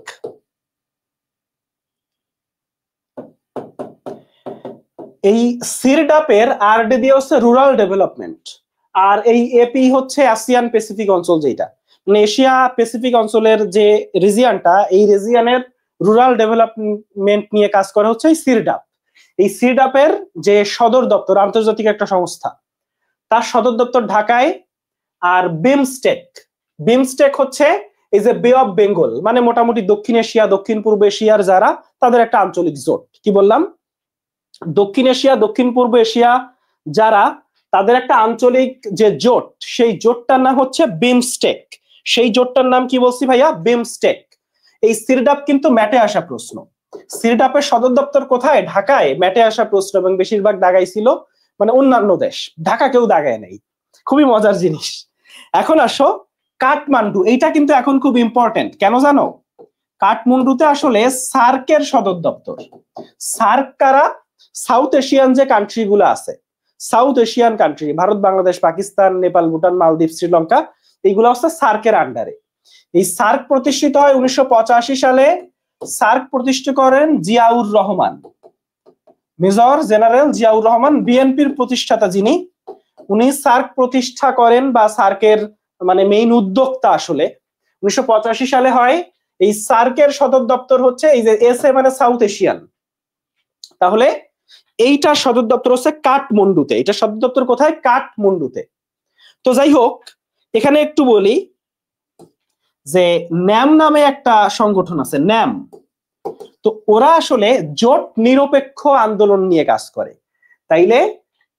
এই সিরডাপের আরডি দিয়ে হচ্ছে রুরাল ডেভেলপমেন্ট, আর এই এপি হচ্ছে আসিয়ান প্যাসিফিক অঞ্চল, যেটা মানে এশিয়া প্যাসিফিক অঞ্চলের যে রিজিয়নটা, এই রিজিয়নের রুরাল ডেভেলপমেন্ট নিয়ে কাজ করে হচ্ছে এই সিরডাপ। এই সিরডাপের যে সদর দপ্তর, আন্তর্জাতিক একটা সংস্থা, তার সদর দপ্তর ঢাকায়। আর বিমস্টেক, বিমস্টেক হচ্ছে এই যে বে অফ বেঙ্গল, মানে মোটামুটি দক্ষিণ এশিয়া দক্ষিণ পূর্ব এশিয়ার যারা, তাদের একটা আঞ্চলিক জোট। কি বললাম? দক্ষিণ এশিয়া দক্ষিণ পূর্ব এশিয়া যারা, তাদের একটা আঞ্চলিক যে জোট, সেই জোটটার নাম হচ্ছে বিমস্টেক। সেই জোটটার নাম কি বলছি ভাইয়া? বিমস্টেক। এই সিরডাপ কিন্তু ম্যাটে আসা প্রশ্ন। সিরডাপের সদর দপ্তর কোথায়? ঢাকায়। ম্যাটে আসা প্রশ্ন, এবং বেশিরভাগ দাগাই ছিল মানে অন্যান্য দেশ, ঢাকা কেউ দাগায় নেই। খুবই মজার জিনিস। এখন আসো কাঠমান্ডু, এইটা কিন্তু এখন খুব ইম্পর্টেন্ট। কেন জানো? কাঠমান্ডুতে আসলে সার্কের সদর দপ্তর। সার্ক কারা? সাউথ এশিয়ান যে কান্ট্রি গুলো আছে, south Asian country, Bharat Bangladesh Pakistan Nepal Bhutan মালদ্বীপ শ্রীলঙ্কা, এইগুলো হচ্ছে সার্কের আন্ডারে। এই সার্ক প্রতিষ্ঠিত হয় 1985 সালে। সার্ক প্রতিষ্ঠা করেন জিয়াউর রহমান, মেজর জেনারেল জিয়াউর রহমান, বিএনপির প্রতিষ্ঠাতা যিনি, উনি সার্ক প্রতিষ্ঠা করেন, বা সার্কের মানে মেইন উদ্যোক্তা আসলে 1985 সালে হয়। এই সার্কের সদর দপ্তর হচ্ছে এই যে এস এ মানে সাউথ এশিয়ান। তাহলে এইটার সদর দপ্তর হচ্ছে কাঠমান্ডুতে। এটা সদর দপ্তর কোথায়? কাঠমান্ডুতে। তো যাই হোক, এখানে একটু বলি যে ন্যাম নামে একটা সংগঠন আছে, ন্যাম। তো ওরা আসলে জোট নিরপেক্ষ আন্দোলন নিয়ে কাজ করে। তাইলে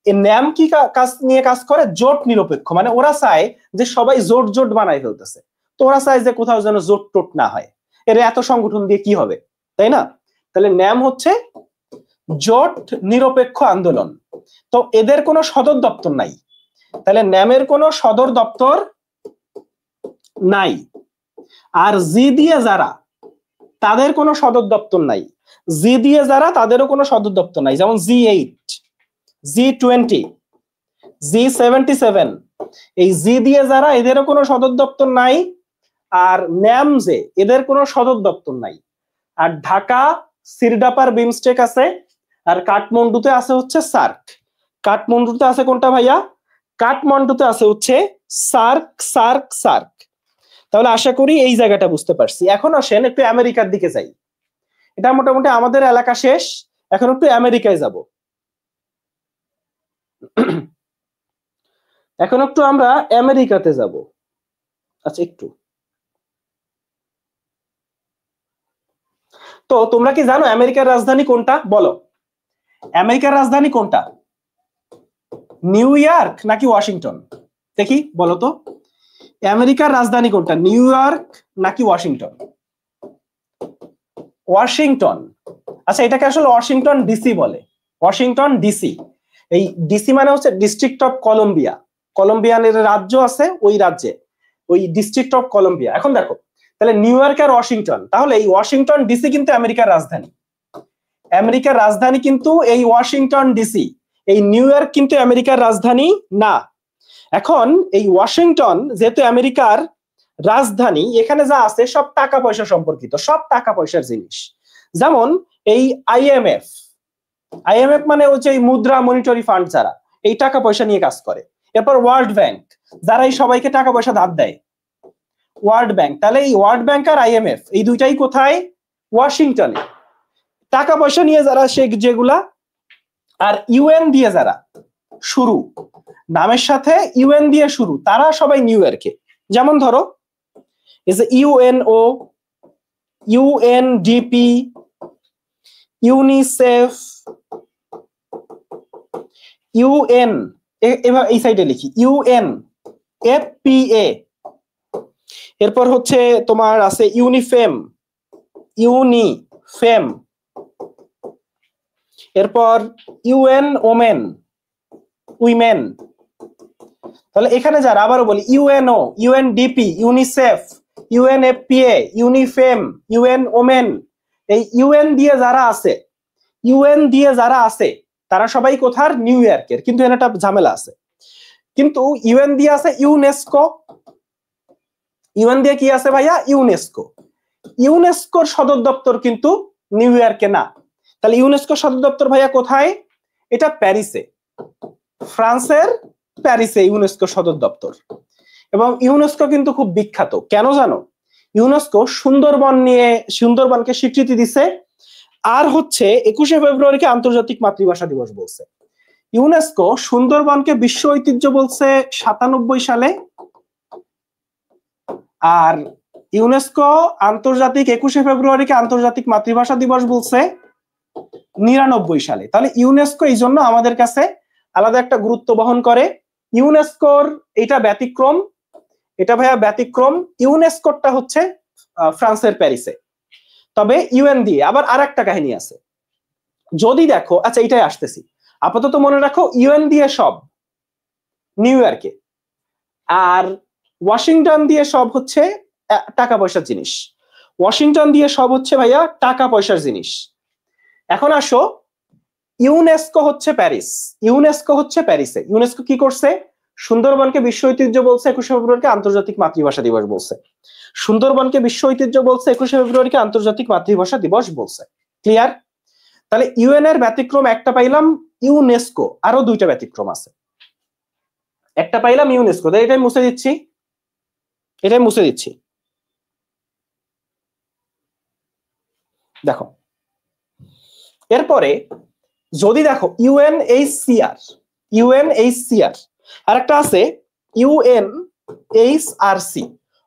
ন্যাম কি কাজ নিয়ে কাজ করে? জোট নিরপেক্ষ, মানে ওরা চায় যে সবাই জোট জোট বানাই ফেলতেছে, তো ওরা চায় যে কোথাও যেন জোট টোট না হয়। এর এত সংগঠন দিয়ে কি হবে, তাই না? তাহলে ন্যাম হচ্ছে জোট নিরপেক্ষ আন্দোলন। তো এদের কোনো সদর দপ্তর নাই, তাহলে ন্যামের কোনো সদর দপ্তর নাই। আর জি দিয়ে যারা, তাদের কোনো সদর দপ্তর নাই। জি দিয়ে যারা, তাদেরও কোনো সদর দপ্তর নাই। যেমন G8, G20, G77, এই জি দিয়ে যারা, এদেরও কোনো সদর দপ্তর নাই। আর ন্যাম যে, এদের কোনো সদর দপ্তর নাই। আর ঢাকা সিরডাপার বিমস্টেক আছে, আর কাঠমান্ডুতে আছে হচ্ছে সার্ক। কাঠমান্ডুতে আছে কোনটা ভাইয়া? কাঠমান্ডুতে আছে হচ্ছে সার্ক, সার্ক, সার্ক। তাহলে আশা করি এই জায়গাটা বুঝতে পারছি। এখন আসেন একটু আমেরিকার দিকে যাই। এটা মোটামুটি আমাদের এলাকা শেষ, এখন একটু আমেরিকায় যাব। এখন একটু আমরা আমেরিকাতে যাব। আচ্ছা, একটু তো তোমরা কি জানো আমেরিকার রাজধানী কোনটা? বলো, আমেরিকার রাজধানী কোনটা? নিউ ইয়র্ক নাকি ওয়াশিংটন? দেখি বলো তো, আমেরিকার রাজধানী কোনটা? নিউ ইয়র্ক নাকি ওয়াশিংটন? ওয়াশিংটন। আচ্ছা, এটাকে আসলে ওয়াশিংটন ডিসি বলে। Washington DC. এই ডিসি মানে হচ্ছে ডিস্ট্রিক্ট অফ কলম্বিয়া। কলম্বিয়ানের রাজ্য আছে, ওই রাজ্যে, ওই ডিস্ট্রিক্ট অফ কলম্বিয়া। এখন দেখো তাহলে নিউ ইয়র্ক আর ওয়াশিংটন, তাহলে এই ওয়াশিংটন ডিসি কিন্তু আমেরিকার রাজধানী, আমেরিকার রাজধানী কিন্তু এই ওয়াশিংটন ডিসি, এই নিউ ইয়র্ক কিন্তু আমেরিকার রাজধানী না। এখন এই ওয়াশিংটন যেহেতু আমেরিকার রাজধানী, এখানে যা আছে সব টাকা পয়সা সম্পর্কিত, সব টাকা পয়সার জিনিস। যেমন এই আইএমএফ, আইএমএফ মানে হচ্ছে এই মুদ্রা মনিটরি ফান্ড, যারা এই টাকা পয়সা নিয়ে কাজ করে। এরপর ওয়ার্ল্ড ব্যাংক, যারা এই সবাইকে টাকা পয়সা ধার দেয়, ওয়ার্ল্ড ব্যাংক। তাহলে এই ওয়ার্ল্ড ব্যাংক আর আইএমএফ এই দুইটাই কোথায়? ওয়াশিংটনে। টাকা পয়সা নিয়ে যারা সে যেগুলা, আর ইউএন দিয়ে যারা শুরু, নামের সাথে ইউএন দিয়ে শুরু, তারা সবাই নিউ ইয়র্কে। যেমন ধরো এই যে ইউএনও, ইউএনডিপি, ইউনিসেফ, ইউএন, এবার এই সাইডে লিখি ইউএন, এফপিএ, এরপর হচ্ছে তোমার আছে ইউনিফেম, ইউনিফেম, এরপর ইউএন ওমেন, উইমেন। তাহলে এখানে যারা, আবারও বলি, UNO, UNDP, UNICEF, UNFPA, UNIFEM, UN women, এই ইউএন দিয়ে যারা আছে, ইউএন দিয়ে যারা আছে তারা সবাই কোথার? নিউ ইয়র্কের। কিন্তু এখানে একটা ঝামেলা আছে, কিন্তু ইউএন দিয়ে আছে ইউনেস্কো, ইউএন দিয়ে কি আছে ভাইয়া? ইউনেস্কো। ইউনেস্কোর সদর দপ্তর কিন্তু নিউ ইয়র্কে না। তাহলে ইউনেস্কো সদর দপ্তর ভাইয়া কোথায়? এটা প্যারিসে, ফ্রান্সের প্যারিসে ইউনেস্কো সদর দপ্তর। এবং ইউনেস্কো কিন্তু খুব বিখ্যাত, কেন জানো? ইউনেস্কো সুন্দরবন নিয়ে, সুন্দরবনকে স্বীকৃতি দিছে, আর হচ্ছে 21শে ফেব্রুয়ারিকে আন্তর্জাতিক মাতৃভাষা দিবস বলছে। ইউনেস্কো সুন্দরবনকে বিশ্ব ঐতিহ্য বলছে 97 সালে, আর ইউনেস্কো আন্তর্জাতিক 21শে ফেব্রুয়ারিকে আন্তর্জাতিক মাতৃভাষা দিবস বলছে 99 সালে। তাহলে ইউনেস্কো এই জন্য আমাদের কাছে আলাদা একটা গুরুত্ব বহন করে। ইউনেস্কোর এটা ব্যতিক্রম, এটা ভাইয়া ব্যতিক্রম। ইউনেস্কোটা হচ্ছে ফ্রান্সের প্যারিসে। তবে ইউএন দিয়ে আবার আর একটা কাহিনী আছে, যদি দেখো, আচ্ছা এটাই আসতেছি, আপাতত মনে রাখো ইউএন দিয়ে সব নিউ ইয়র্কে, আর ওয়াশিংটন দিয়ে সব হচ্ছে টাকা পয়সার জিনিস। ওয়াশিংটন দিয়ে সব হচ্ছে ভাইয়া টাকা পয়সার জিনিস। এখন আসো, ইউনেস্কো হচ্ছে প্যারিস, ইউনেস্কো হচ্ছে প্যারিসে। ইউনেস্কো কি করছে? সুন্দরবনকে বিশ্ব ঐতিহ্য বলছে, 21শে ফেব্রুয়ারিকে আন্তর্জাতিক মাতৃভাষা দিবস বলছে। সুন্দরবনকে বিশ্ব ঐতিহ্য বলছে, 21শে ফেব্রুয়ারিকে আন্তর্জাতিক মাতৃভাষা দিবস বলছে। ক্লিয়ার? তাহলে ইউএন এর ব্যতিক্রম একটা পাইলাম, ইউনেস্কো আরো দুইটা ব্যতিক্রম আছে। একটা পাইলাম ইউনেস্কো, এটাই মুছে দিচ্ছি, এটাই মুছে দিচ্ছি। দেখো এরপরে যদি দেখো ইউএনএইচসিআর, ইউএনএইচসিআর, আর একটা আছে ইউএনএইচআরসি।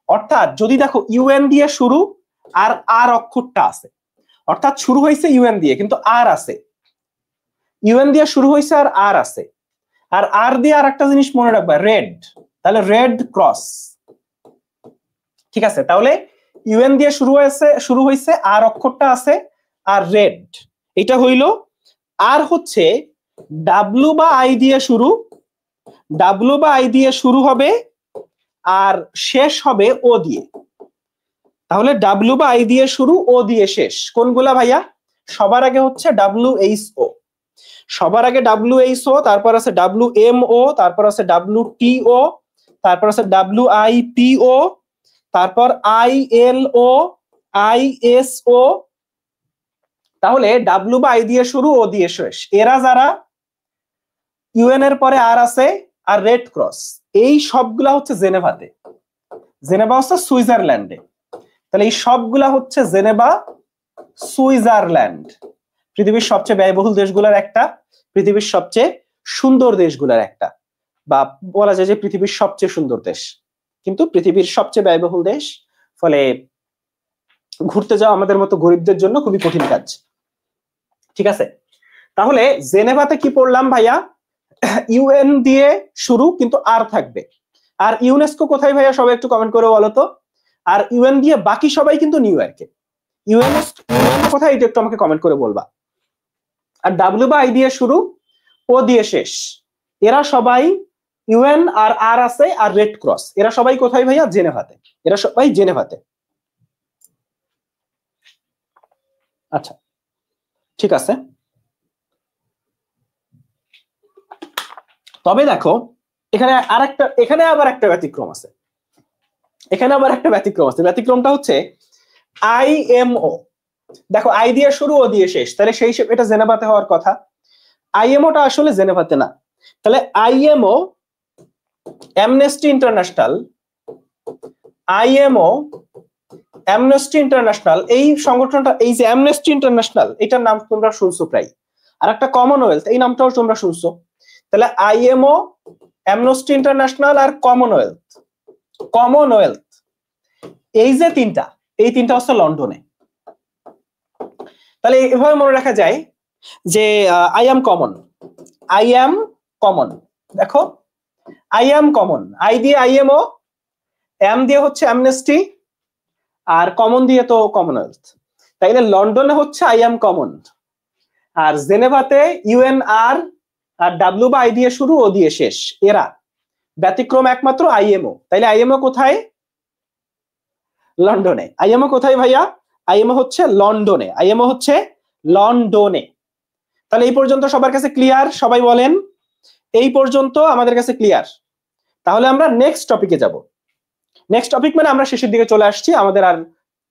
অর্থাৎ যদি দেখো ইউএন দিয়ে শুরু আর আর অক্ষরটা আছে, অর্থাৎ শুরু হয়েছে ইউএন দিয়ে কিন্তু আর আছে, ইউএন দিয়ে শুরু হয়েছে আর আর আছে, আর আর দিয়ে আর একটা জিনিস মনে রাখবা, রেড। তাহলে রেড ক্রস, ঠিক আছে? তাহলে ইউএন দিয়ে শুরু হয়েছে আর অক্ষরটা আছে, আর রেড, এটা হইলো। আর হচ্ছে ডাব্লু বা আই দিয়ে শুরু, ডাব্লু বা আই দিয়ে শুরু হবে আর শেষ হবে ও দিয়ে। তাহলে ডাব্লু বা আই দিয়ে শুরু, ও দিয়ে শেষ। কোনগুলা ভাইয়া? সবার আগে হচ্ছে ডাব্লিউএইচও, সবার আগে ডাব্লিউএইচও, তারপর আছে ডাব্লিউএমও, তারপর আছে ডাব্লিউটিও, তারপর আছে ডাব্লিউআইপিও, তারপর আইএলও, আইএসও। তাহলে ডাব্লু বা আই দিয়ে শুরু, ও দিয়ে শেষ। এরা যারা, ইউএন এর পরে আর আছে, আর রেড ক্রস, এই সবগুলা হচ্ছে জেনেভাতে। জেনেভা হচ্ছে সুইজারল্যান্ডে। তাহলে এই সবগুলা হচ্ছে জেনেভা, সুইজারল্যান্ড, পৃথিবীর সবচেয়ে ব্যয়বহুল দেশগুলোর একটা, পৃথিবীর সবচেয়ে সুন্দর দেশগুলোর একটা, বা বলা যায় যে পৃথিবীর সবচেয়ে সুন্দর দেশ, কিন্তু পৃথিবীর সবচেয়ে ব্যয়বহুল দেশ। ফলে ঘুরতে যাওয়া আমাদের মতো গরিবদের জন্য খুবই কঠিন কাজ। ঠিক আছে? তাহলে জেনেভাতে কি পড়লাম ভাইয়া? ইউএন দিয়ে শুরু কিন্তু আর থাকবে। আর ইউনেস্কো কোথায় ভাইয়া? সবাই একটু কমেন্ট করে বলো তো। আর ইউএন দিয়ে বাকি সবাই কিন্তু নিউ ইয়র্কে। ইউএন কোথায়, এটা একটু আমাকে কমেন্ট করে বলবা। আর ডাব্লিউ বা আই দিয়ে শুরু, ও দিয়ে শেষ, এরা সবাই ইউএন আর আর আছে আর রেড ক্রস, এরা সবাই কোথায় ভাইয়া? জেনেভাতে। এরা সবাই জেনেভাতে। আচ্ছা ঠিক আছে, তবে দেখো এখানে আবার একটা ব্যতিক্রম আছে। ব্যতিক্রমটা হচ্ছে আইএমও। দেখো আই দিয়ে শুরু ও দিয়ে শেষ, তাহলে সেই এটা জেনেভাতে হওয়ার কথা। আইএমওটা আসলে জেনেভাতে না। তাহলে আইএমও অ্যামনেস্টি ইন্টারন্যাশনাল, এই সংগঠনটা, এই যে অ্যামনেস্টি ইন্টারন্যাশনাল, এটার নাম তোমরা শুনছো প্রায়। আর একটা কমনওয়েলথ, এই নামটাও তোমরা শুনছো। তাহলে আইএমও, অ্যামনেস্টি ইন্টারন্যাশনাল আর কমনওয়েলথ, এই যে এই তিনটা হচ্ছে লন্ডনে। তাহলে এভাবে মনে রাখা যায় যে আই অ্যাম কমন। দেখো আই অ্যাম কমন, আই দিয়ে আইএমও, এম দিয়ে হচ্ছে অ্যামনেস্টি, আর কমন দিয়ে তো কমনওয়েলথ। তাইলে লন্ডনে হচ্ছে আই অ্যাম কমন, আর জেনেভাতে ইউএনআর আর ডাব্লিউ বা আই দিয়ে শুরু ও দিয়ে শেষ, এরা। ব্যতিক্রম একমাত্র আইএমও। তাইলে আইএমও কোথায়? লন্ডনে। আইএমও কোথায় ভাইয়া? আইএমও হচ্ছে লন্ডনে। তাহলে এই পর্যন্ত সবার কাছে ক্লিয়ার? সবাই বলেন এই পর্যন্ত আমাদের কাছে ক্লিয়ার। তাহলে আমরা নেক্সট টপিকে যাব। নেক্সট টপিক মানে আমরা শেষের দিকে চলে আসছি, আমাদের আর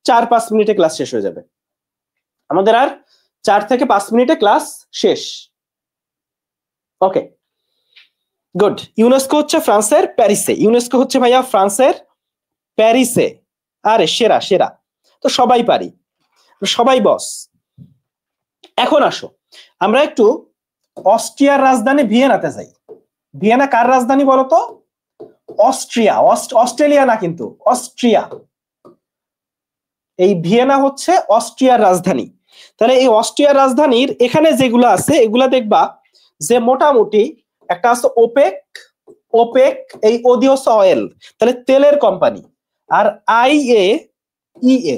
4-5 মিনিটে ক্লাস শেষ হয়ে যাবে। আমাদের আর 4 থেকে 5 মিনিটে ক্লাস শেষ। Okay good. ইউনেস্কো হচ্ছে ফ্রান্সের প্যারিসে। ইউনেস্কো হচ্ছে ভাইয়া ফ্রান্সের প্যারিসে। আরে সেরা, তো সবাই পারি, সবাই বস। এখন আসো আমরা একটু অস্ট্রিয়ার রাজধানী ভিয়েনাতে যাই। ভিয়েনা কার রাজধানী বলতো? অস্ট্রিয়া। অস্ট্রেলিয়া না কিন্তু, অস্ট্রিয়া। এই ভিয়েনা হচ্ছে অস্ট্রিয়ার রাজধানী। তাহলে এই অস্ট্রিয়ার রাজধানীর এখানে যেগুলো আছে এগুলা দেখবা যে মোটামুটি একটা আছে ওপেক, এই ওদি হচ্ছে অয়েল, তাহলে তেলের কোম্পানি। আর আইএইএ,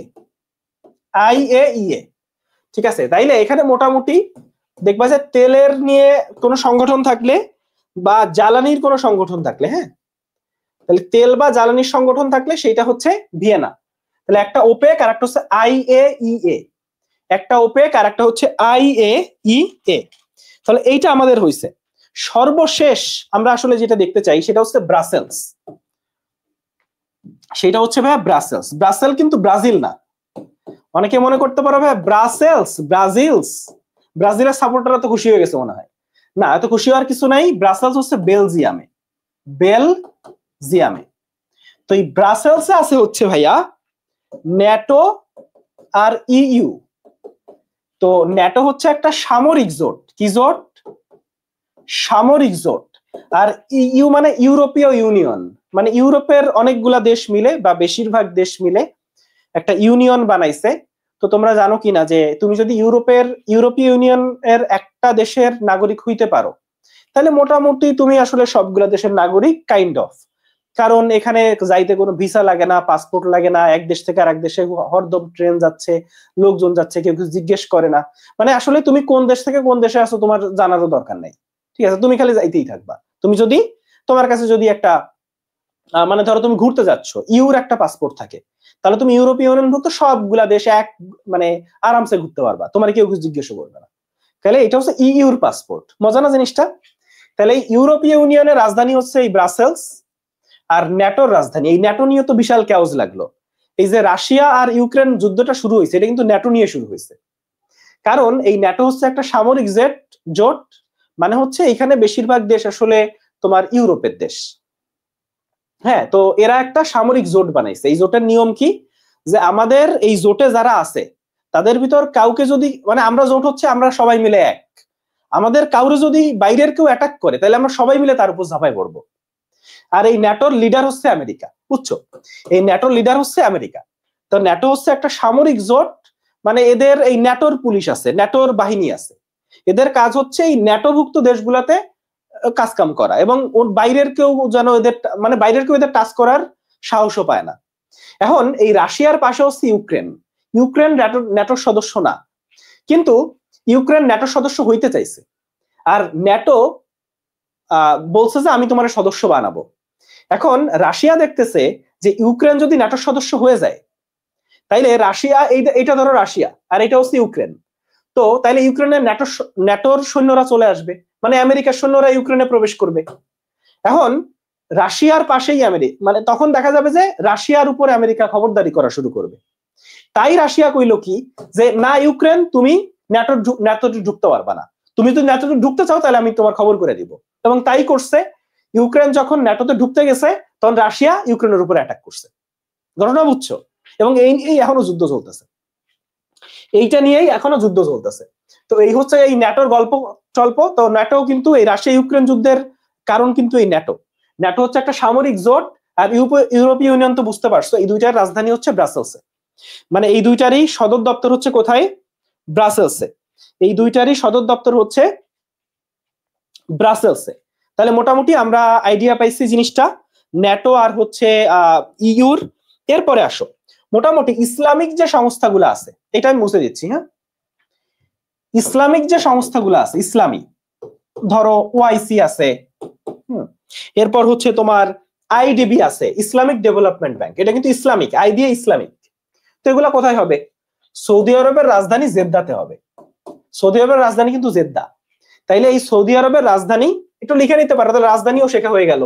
ঠিক আছে। তাইলে এখানে মোটামুটি দেখবা যে তেলের নিয়ে কোনো সংগঠন থাকলে বা জ্বালানির কোনো সংগঠন থাকলে, হ্যাঁ, তাহলে তেল বা জ্বালানির সংগঠন থাকলে সেটা হচ্ছে ভিয়েনা। তাহলে একটা ওপেক আর একটা হচ্ছে আইএইএ, একটা ওপেক আর একটা হচ্ছে আইএইএ। তাহলে এইটা আমাদের হইছে। সর্বশেষ আমরা আসলে যেটা দেখতে চাই সেটা হচ্ছে ব্রাসেলস। সেটা হচ্ছে ভাইয়া ব্রাসেলস। ব্রাসেল কিন্তু ব্রাজিল না। অনেকে মনে করতে পারো ভাই ব্রাজিলের সাপোর্টাররা তো খুশি হয়ে গেছে মনে হয়। না, এত খুশি হওয়ার কিছু নাই। ব্রাসেলস হচ্ছে বেলজিয়ামে। তো এই ব্রাসেলসে আছে হচ্ছে ভাইয়া ন্যাটো আর ইইউ। তো ন্যাটো হচ্ছে একটা সামরিক জোট। কি জোট? সামরিক জোট। আর ইইউ মানে ইউরোপীয় ইউনিয়ন, মানে ইউরোপের অনেকগুলা দেশ মিলে বা বেশিরভাগ দেশ মিলে একটা ইউনিয়ন বানাইছে। তো তোমরা জানো কিনা যে তুমি যদি ইউরোপীয় ইউনিয়ন এর একটা দেশের নাগরিক হইতে পারো, তাহলে মোটামুটি তুমি আসলে সবগুলা দেশের নাগরিক কাইন্ড অফ। কারণ এখানে যাইতে কোনো ভিসা লাগে না, পাসপোর্ট লাগে না, এক দেশ থেকে আরেক দেশে হরদম ট্রেন যাচ্ছে, লোকজন যাচ্ছে, কেউ কিছু জিজ্ঞেস করে না। মানে আসলে তুমি কোন দেশ থেকে কোন দেশে আসো তোমার জানারও দরকার নেই, ঠিক আছে। তুমি খালি যাইতেই থাকবা। তুমি যদি তোমার কাছে যদি একটা মানে ধরো তুমি ঘুরতে যাচ্ছ, ইউর একটা পাসপোর্ট থাকে, তাহলে তুমি ইউরোপীয় ইউনিয়নভুক্ত সবগুলা দেশে মানে আরামসে ঘুরতে পারবা, তোমার কেউ কিছু জিজ্ঞেস করবে না। তাহলে এটা হচ্ছে ইউর পাসপোর্ট। মজা না জিনিসটা? তাহলে ইউরোপীয় ইউনিয়নের রাজধানী হচ্ছে এই ব্রাসেলস, আর ন্যাটোর রাজধানী। এই ন্যাটো নিয়ে তো বিশাল ক্যাওস লাগলো। এই যে রাশিয়া আর ইউক্রেন যুদ্ধটা শুরু হয়েছে, এটা কিন্তু ন্যাটো নিয়ে শুরু হয়েছে। কারণ এই ন্যাটো হচ্ছে একটা সামরিক জোট, মানে হচ্ছে এখানে বেশিরভাগ দেশ আসলে তোমার ইউরোপের দেশ। হ্যাঁ, তো এরা একটা সামরিক জোট বানাইছে। এই জোটের নিয়ম কি, যে আমাদের এই জোটে যারা আছে তাদের ভিতর কাউকে যদি, মানে আমরা জোট হচ্ছে আমরা সবাই মিলে এক, আমাদের কাউরে যদি বাইরের কেউ অ্যাটাক করে তাহলে আমরা সবাই মিলে তার উপর ঝাঁপাই পড়বো। আর এই ন্যাটোর লিডার হচ্ছে আমেরিকা, বুঝছো? এই ন্যাটোর লিডার হচ্ছে আমেরিকা। তো ন্যাটো হচ্ছে একটা সামরিক জোট, মানে এদের এই ন্যাটোর পুলিশ আছে, ন্যাটোর বাহিনী আছে। এদের কাজ হচ্ছে এই ন্যাটোভুক্ত দেশগুলাতে কাজকাম করা, এবং ওর বাইরের কেউ যেন এদের, মানে বাইরের কেউ এদের টাচ করার সাহসও পায় না। এখন এই রাশিয়ার পাশে হচ্ছে ইউক্রেন ন্যাটোর সদস্য না, কিন্তু ইউক্রেন ন্যাটোর সদস্য হইতে চাইছে। আর ন্যাটো বলছে যে আমি তোমার সদস্য বানাবো। এখন রাশিয়া দেখতেছে যে ইউক্রেন যদি ন্যাটোর সদস্য হয়ে যায়, তাইলে রাশিয়া এইটা ধরো রাশিয়া আর এটা হচ্ছে ইউক্রেন, তো তাইলে ইউক্রেনের ন্যাটোর সৈন্যরা চলে আসবে, মানে আমেরিকার সৈন্যরা ইউক্রেনে প্রবেশ করবে। এখন রাশিয়ার পাশেই আমেরিকা, মানে তখন দেখা যাবে যে রাশিয়ার উপরে আমেরিকা খবরদারি করা শুরু করবে। তাই রাশিয়া কইলো কি যে না, ইউক্রেন তুমি ন্যাটোতে ঢুকতে পারবা না, তুমি যদি ন্যাটোতে ঢুকতে চাও তাহলে আমি তোমার খবর করে দিব। এবং তাই করছে। ইউক্রেন যখন ন্যাটোতে ঢুকতে গেছে তখন রাশিয়া ইউক্রেনের উপরে অ্যাটাক করছে। ঘটনা বুঝছো? এবং এই এখনো যুদ্ধ চলতেছে, এইটা নিয়েই এখনো যুদ্ধ চলতেছে। তো এই হচ্ছে এই ন্যাটোর গল্প টল্প। তো ন্যাটো কিন্তু এই রাশিয়া ইউক্রেন যুদ্ধের কারণ কিন্তু এই ন্যাটো হচ্ছে একটা সামরিক জোট। আর ইউরোপীয় ইউনিয়ন তো বুঝতে পারছো, এই দুইটার রাজধানী হচ্ছে ব্রাসেলসে, মানে এই দুইটারই সদর দপ্তর হচ্ছে কোথায়? ব্রাসেলসে। এই দুইটারই সদর দপ্তর হচ্ছে ব্রাসেলসে। তাহলে মোটামুটি আমরা আইডিয়া পাইছি জিনিসটা, ন্যাটো আর হচ্ছে ইউর। এরপরে আসো মোটামুটি ইসলামিক যে সংস্থাগুলো আছে, এটা আমি মুছে দিচ্ছি। হ্যাঁ, ইসলামিক যে সংস্থাগুলো আছে, ইসলামী, ধরো ওআইসি আছে, এরপর হচ্ছে তোমার আইডিবি আছে, ইসলামিক ডেভেলপমেন্ট ব্যাংক, এটা কিন্তু ইসলামিক, আই দিয়ে ইসলামিক। তো এগুলা কোথায় হবে? সৌদি আরবের রাজধানী জেদ্দাতে হবে। সৌদি আরবের রাজধানী কিন্তু জেদ্দা। তাইলে এই সৌদি আরবের রাজধানী একটু লিখে নিতে পারো, তাহলে রাজধানীও শেখা হয়ে গেল।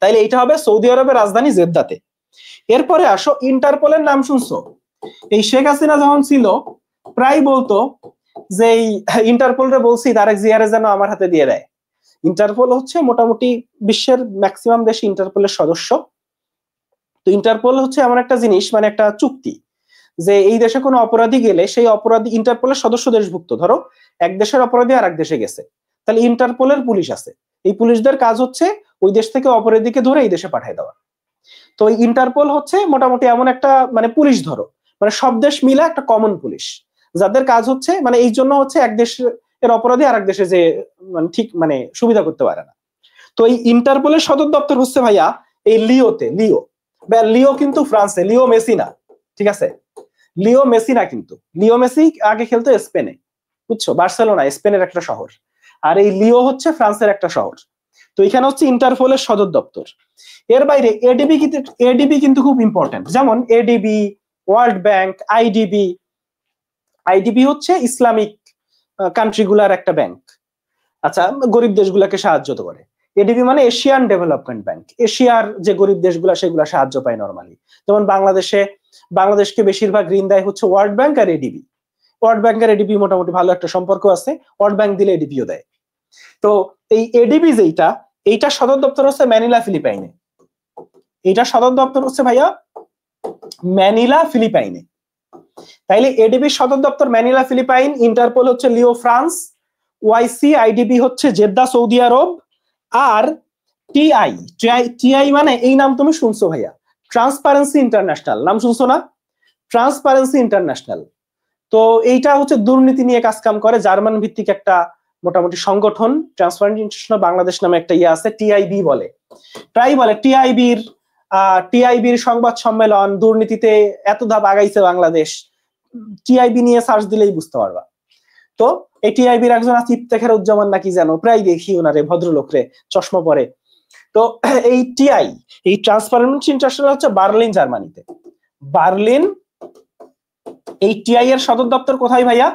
তাইলে এইটা হবে সৌদি আরবের রাজধানী জেদ্দাতে। এরপরে আসো ইন্টারপোলের নাম শুনছো? এই শেখ হাসিনা যখন ছিল প্রায় বলতো যে এই ইন্টারপোলরে বলছি তারেক জিয়ারে যেন আমার হাতে দিয়ে দেয়। ইন্টারপোল হচ্ছে মোটামুটি বিশ্বের ম্যাক্সিমাম দেশ ইন্টারপোলের সদস্য। তো ইন্টারপোল হচ্ছে এমন একটা জিনিস, মানে একটা চুক্তি, যে এই দেশে কোনো অপরাধী গেলে সেই অপরাধী ইন্টারপোলের সদস্য দেশভুক্ত। ধরো এক দেশের অপরাধী আর এক দেশে গেছে, তাহলে ইন্টারপোলের পুলিশ আছে, এই পুলিশদের কাজ হচ্ছে ওই দেশ থেকে অপরাধীকে ধরে এই দেশে পাঠিয়ে দেওয়া। তো এই ইন্টারপোল হচ্ছে মোটামুটি এমন একটা মানে পুলিশ, ধরো মানে সব দেশ মিলে একটা কমন পুলিশ, যাদের কাজ হচ্ছে মানে এই জন্য হচ্ছে এক দেশের অপরাধী আর এক দেশে যে মানে ঠিক মানে সুবিধা করতে পারে না। তো এই ইন্টারপোলের সদর দপ্তর হচ্ছে ভাইয়া এই লিওতে। লিও কিন্তু ফ্রান্সে, লিও মেসি না, ঠিক আছে? লিও মেসি না, কিন্তু লিও মেসি আগে খেলতো স্পেনে, বুঝছো? বার্সেলোনা স্পেনের একটা শহর, আর এই লিও হচ্ছে ফ্রান্সের একটা শহর। তো এখানে হচ্ছে ইন্টারপোলের সদর দপ্তর। এর বাইরে এডিবি কিন্তু খুব ইম্পর্টেন্ট, যেমন এডিবি, ওয়ার্ল্ড ব্যাংক, আইডিবি হচ্ছে ইসলামিক কান্ট্রিগুলার একটা ব্যাংক। আচ্ছা, গরিব দেশগুলোকে সাহায্য করে। এডিবি মানে এশিয়ান ডেভেলপমেন্ট ব্যাংক, এশিয়ার যে গরিব দেশগুলো সেগুলো সাহায্য পায় নরমালি। যেমন বাংলাদেশকে বেশিরভাগ ঋণ দেয় হচ্ছে ওয়ার্ল্ড ব্যাংক আর এডিবি। ওয়ার্ল্ড ব্যাংক আর এডিবি মোটামুটি ভালো একটা সম্পর্ক আছে, ওয়ার্ল্ড ব্যাংক দিলে এডিবিও দেয়। তো এই এডিবি এইটা সদর দপ্তর হচ্ছে ম্যানিলা, ফিলিপাইনে। এইটা সদর দপ্তর হচ্ছে ভাইয়া ম্যানিলা, ফিলিপাইনে। তাইলে এডিবি সদর দপ্তর ম্যানিলা, ফিলিপাইন, ইন্টারপোল হচ্ছে লিও, ফ্রান্স, ওআইসি আইডিবি হচ্ছে জেদ্দা, সৌদি আরব, আর টিআই মানে এই নাম তুমি শুনছো ভাইয়া, ট্রান্সপারেন্সি ইন্টারন্যাশনাল, নাম শুনছো না? Transparency international. তো এইটা হচ্ছে দুর্নীতি নিয়ে কাজ কাম করে, জার্মান ভিত্তিক একটা মোটামুটি সংগঠন। ট্রান্সপারেন্সি ইন্টারন্যাশনাল বাংলাদেশ নামে একটা ইয়ে আছে, টিআইবি বলে। টিআইবির সংবাদ সম্মেলন, দুর্নীতিতে এত ধাপ আগাইছে বাংলাদেশ, টিআইবি নিয়ে সার্চ দিলেই বুঝতে পারবা। তো এই টিআইবির একজন আছে ইফতেখারুজ্জামান নাকি যেন, প্রায় দেখি ওনারে, ভদ্রলোক রে, চশমা পরে। তো এই এই ট্রান্সপারেন্সি ইন্টারন্যাশনাল হচ্ছে বার্লিন, জার্মানিতে। বার্লিন, এই টিআই এর সদর দপ্তর কোথায় ভাইয়া?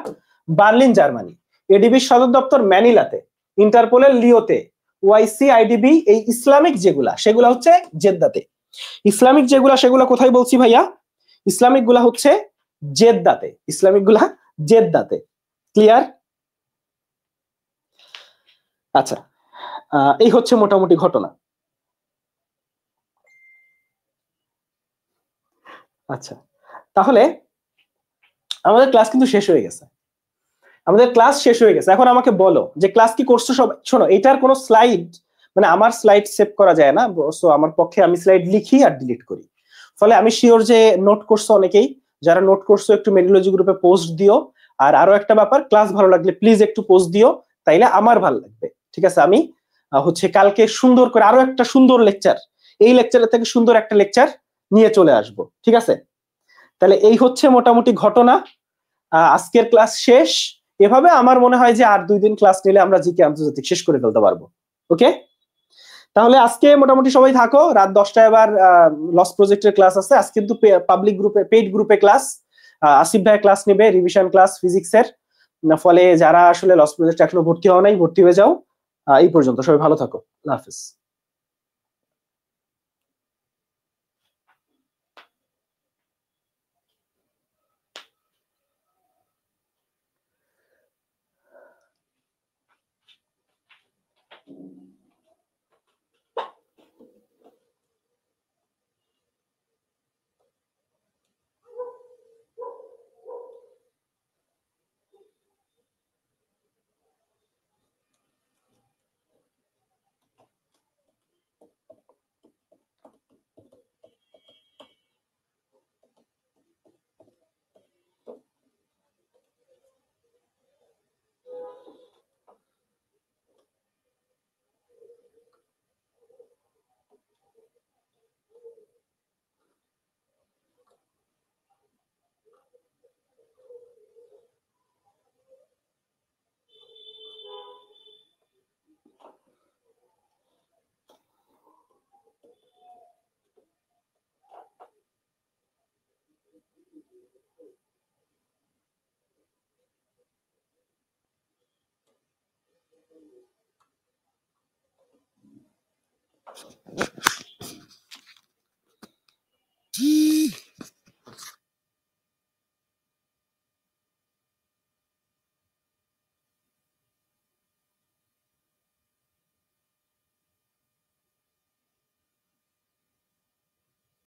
Berlin, Germany. এডিবির সদর দপ্তর ম্যানিলাতে, ইন্টারপোলের লিওতে, ওআইসি আইডিবি এই ইসলামিক সেগুলা হচ্ছে জেদ্দাতে। ইসলামিক সেগুলা কোথায় বলছি ভাইয়া? ইসলামিক গুলা হচ্ছে জেদ্দাতে, জেদ্দাতে। ক্লিয়ার? আচ্ছা, এই হচ্ছে মোটামুটি ঘটনা। আচ্ছা, তাহলে আমাদের ক্লাস কিন্তু শেষ হয়ে গেছে। এখন আমাকে বলো যে ক্লাস কি করছো সবাই? শোনো, এটার কোনো স্লাইড, মানে আমার স্লাইড সেভ করা যায় না, সো আমার পক্ষে আমি স্লাইড লিখি আর ডিলিট করি। ফলে আমি শিওর যে নোট করছো অনেকেই, যারা নোট করছো একটু মেডিলজি গ্রুপে পোস্ট দিও। আর আরো একটা ব্যাপার, ক্লাস ভালো লাগলে প্লিজ একটু পোস্ট দিও, তাইলে আমার ভালো লাগবে। ঠিক আছে? আমি হচ্ছে কালকে সুন্দর করে আরো একটা সুন্দর লেকচার, এই লেকচারের থেকে সুন্দর একটা লেকচার নিয়ে চলে আসব। ঠিক আছে? তাহলে এই হচ্ছে মোটামুটি ঘটনা। আজকের ক্লাস শেষ। এভাবে আমার মনে হয় যে আর 2 দিন ক্লাস নিলে আমরা জিকে আন্তর্জাতিক শেষ করে ফেলতে পারবো। ওকে, তাহলে আজকে মোটামুটি সবাই থাকো, রাত 10টায় আবার লস প্রজেক্টের ক্লাস আছে। আজকে কিন্তু পাবলিক গ্রুপে, পেইড গ্রুপে ক্লাস, আসিফ ভাই ক্লাস নেবে, রিভিশন ক্লাস ফিজিক্সের। ফলে যারা আসলে লস প্রজেক্ট এখনো ভর্তি হওয়া নাই, ভর্তি হয়ে যাও। এই পর্যন্ত সবাই ভালো থাকো, আল্লাহ হাফেজ।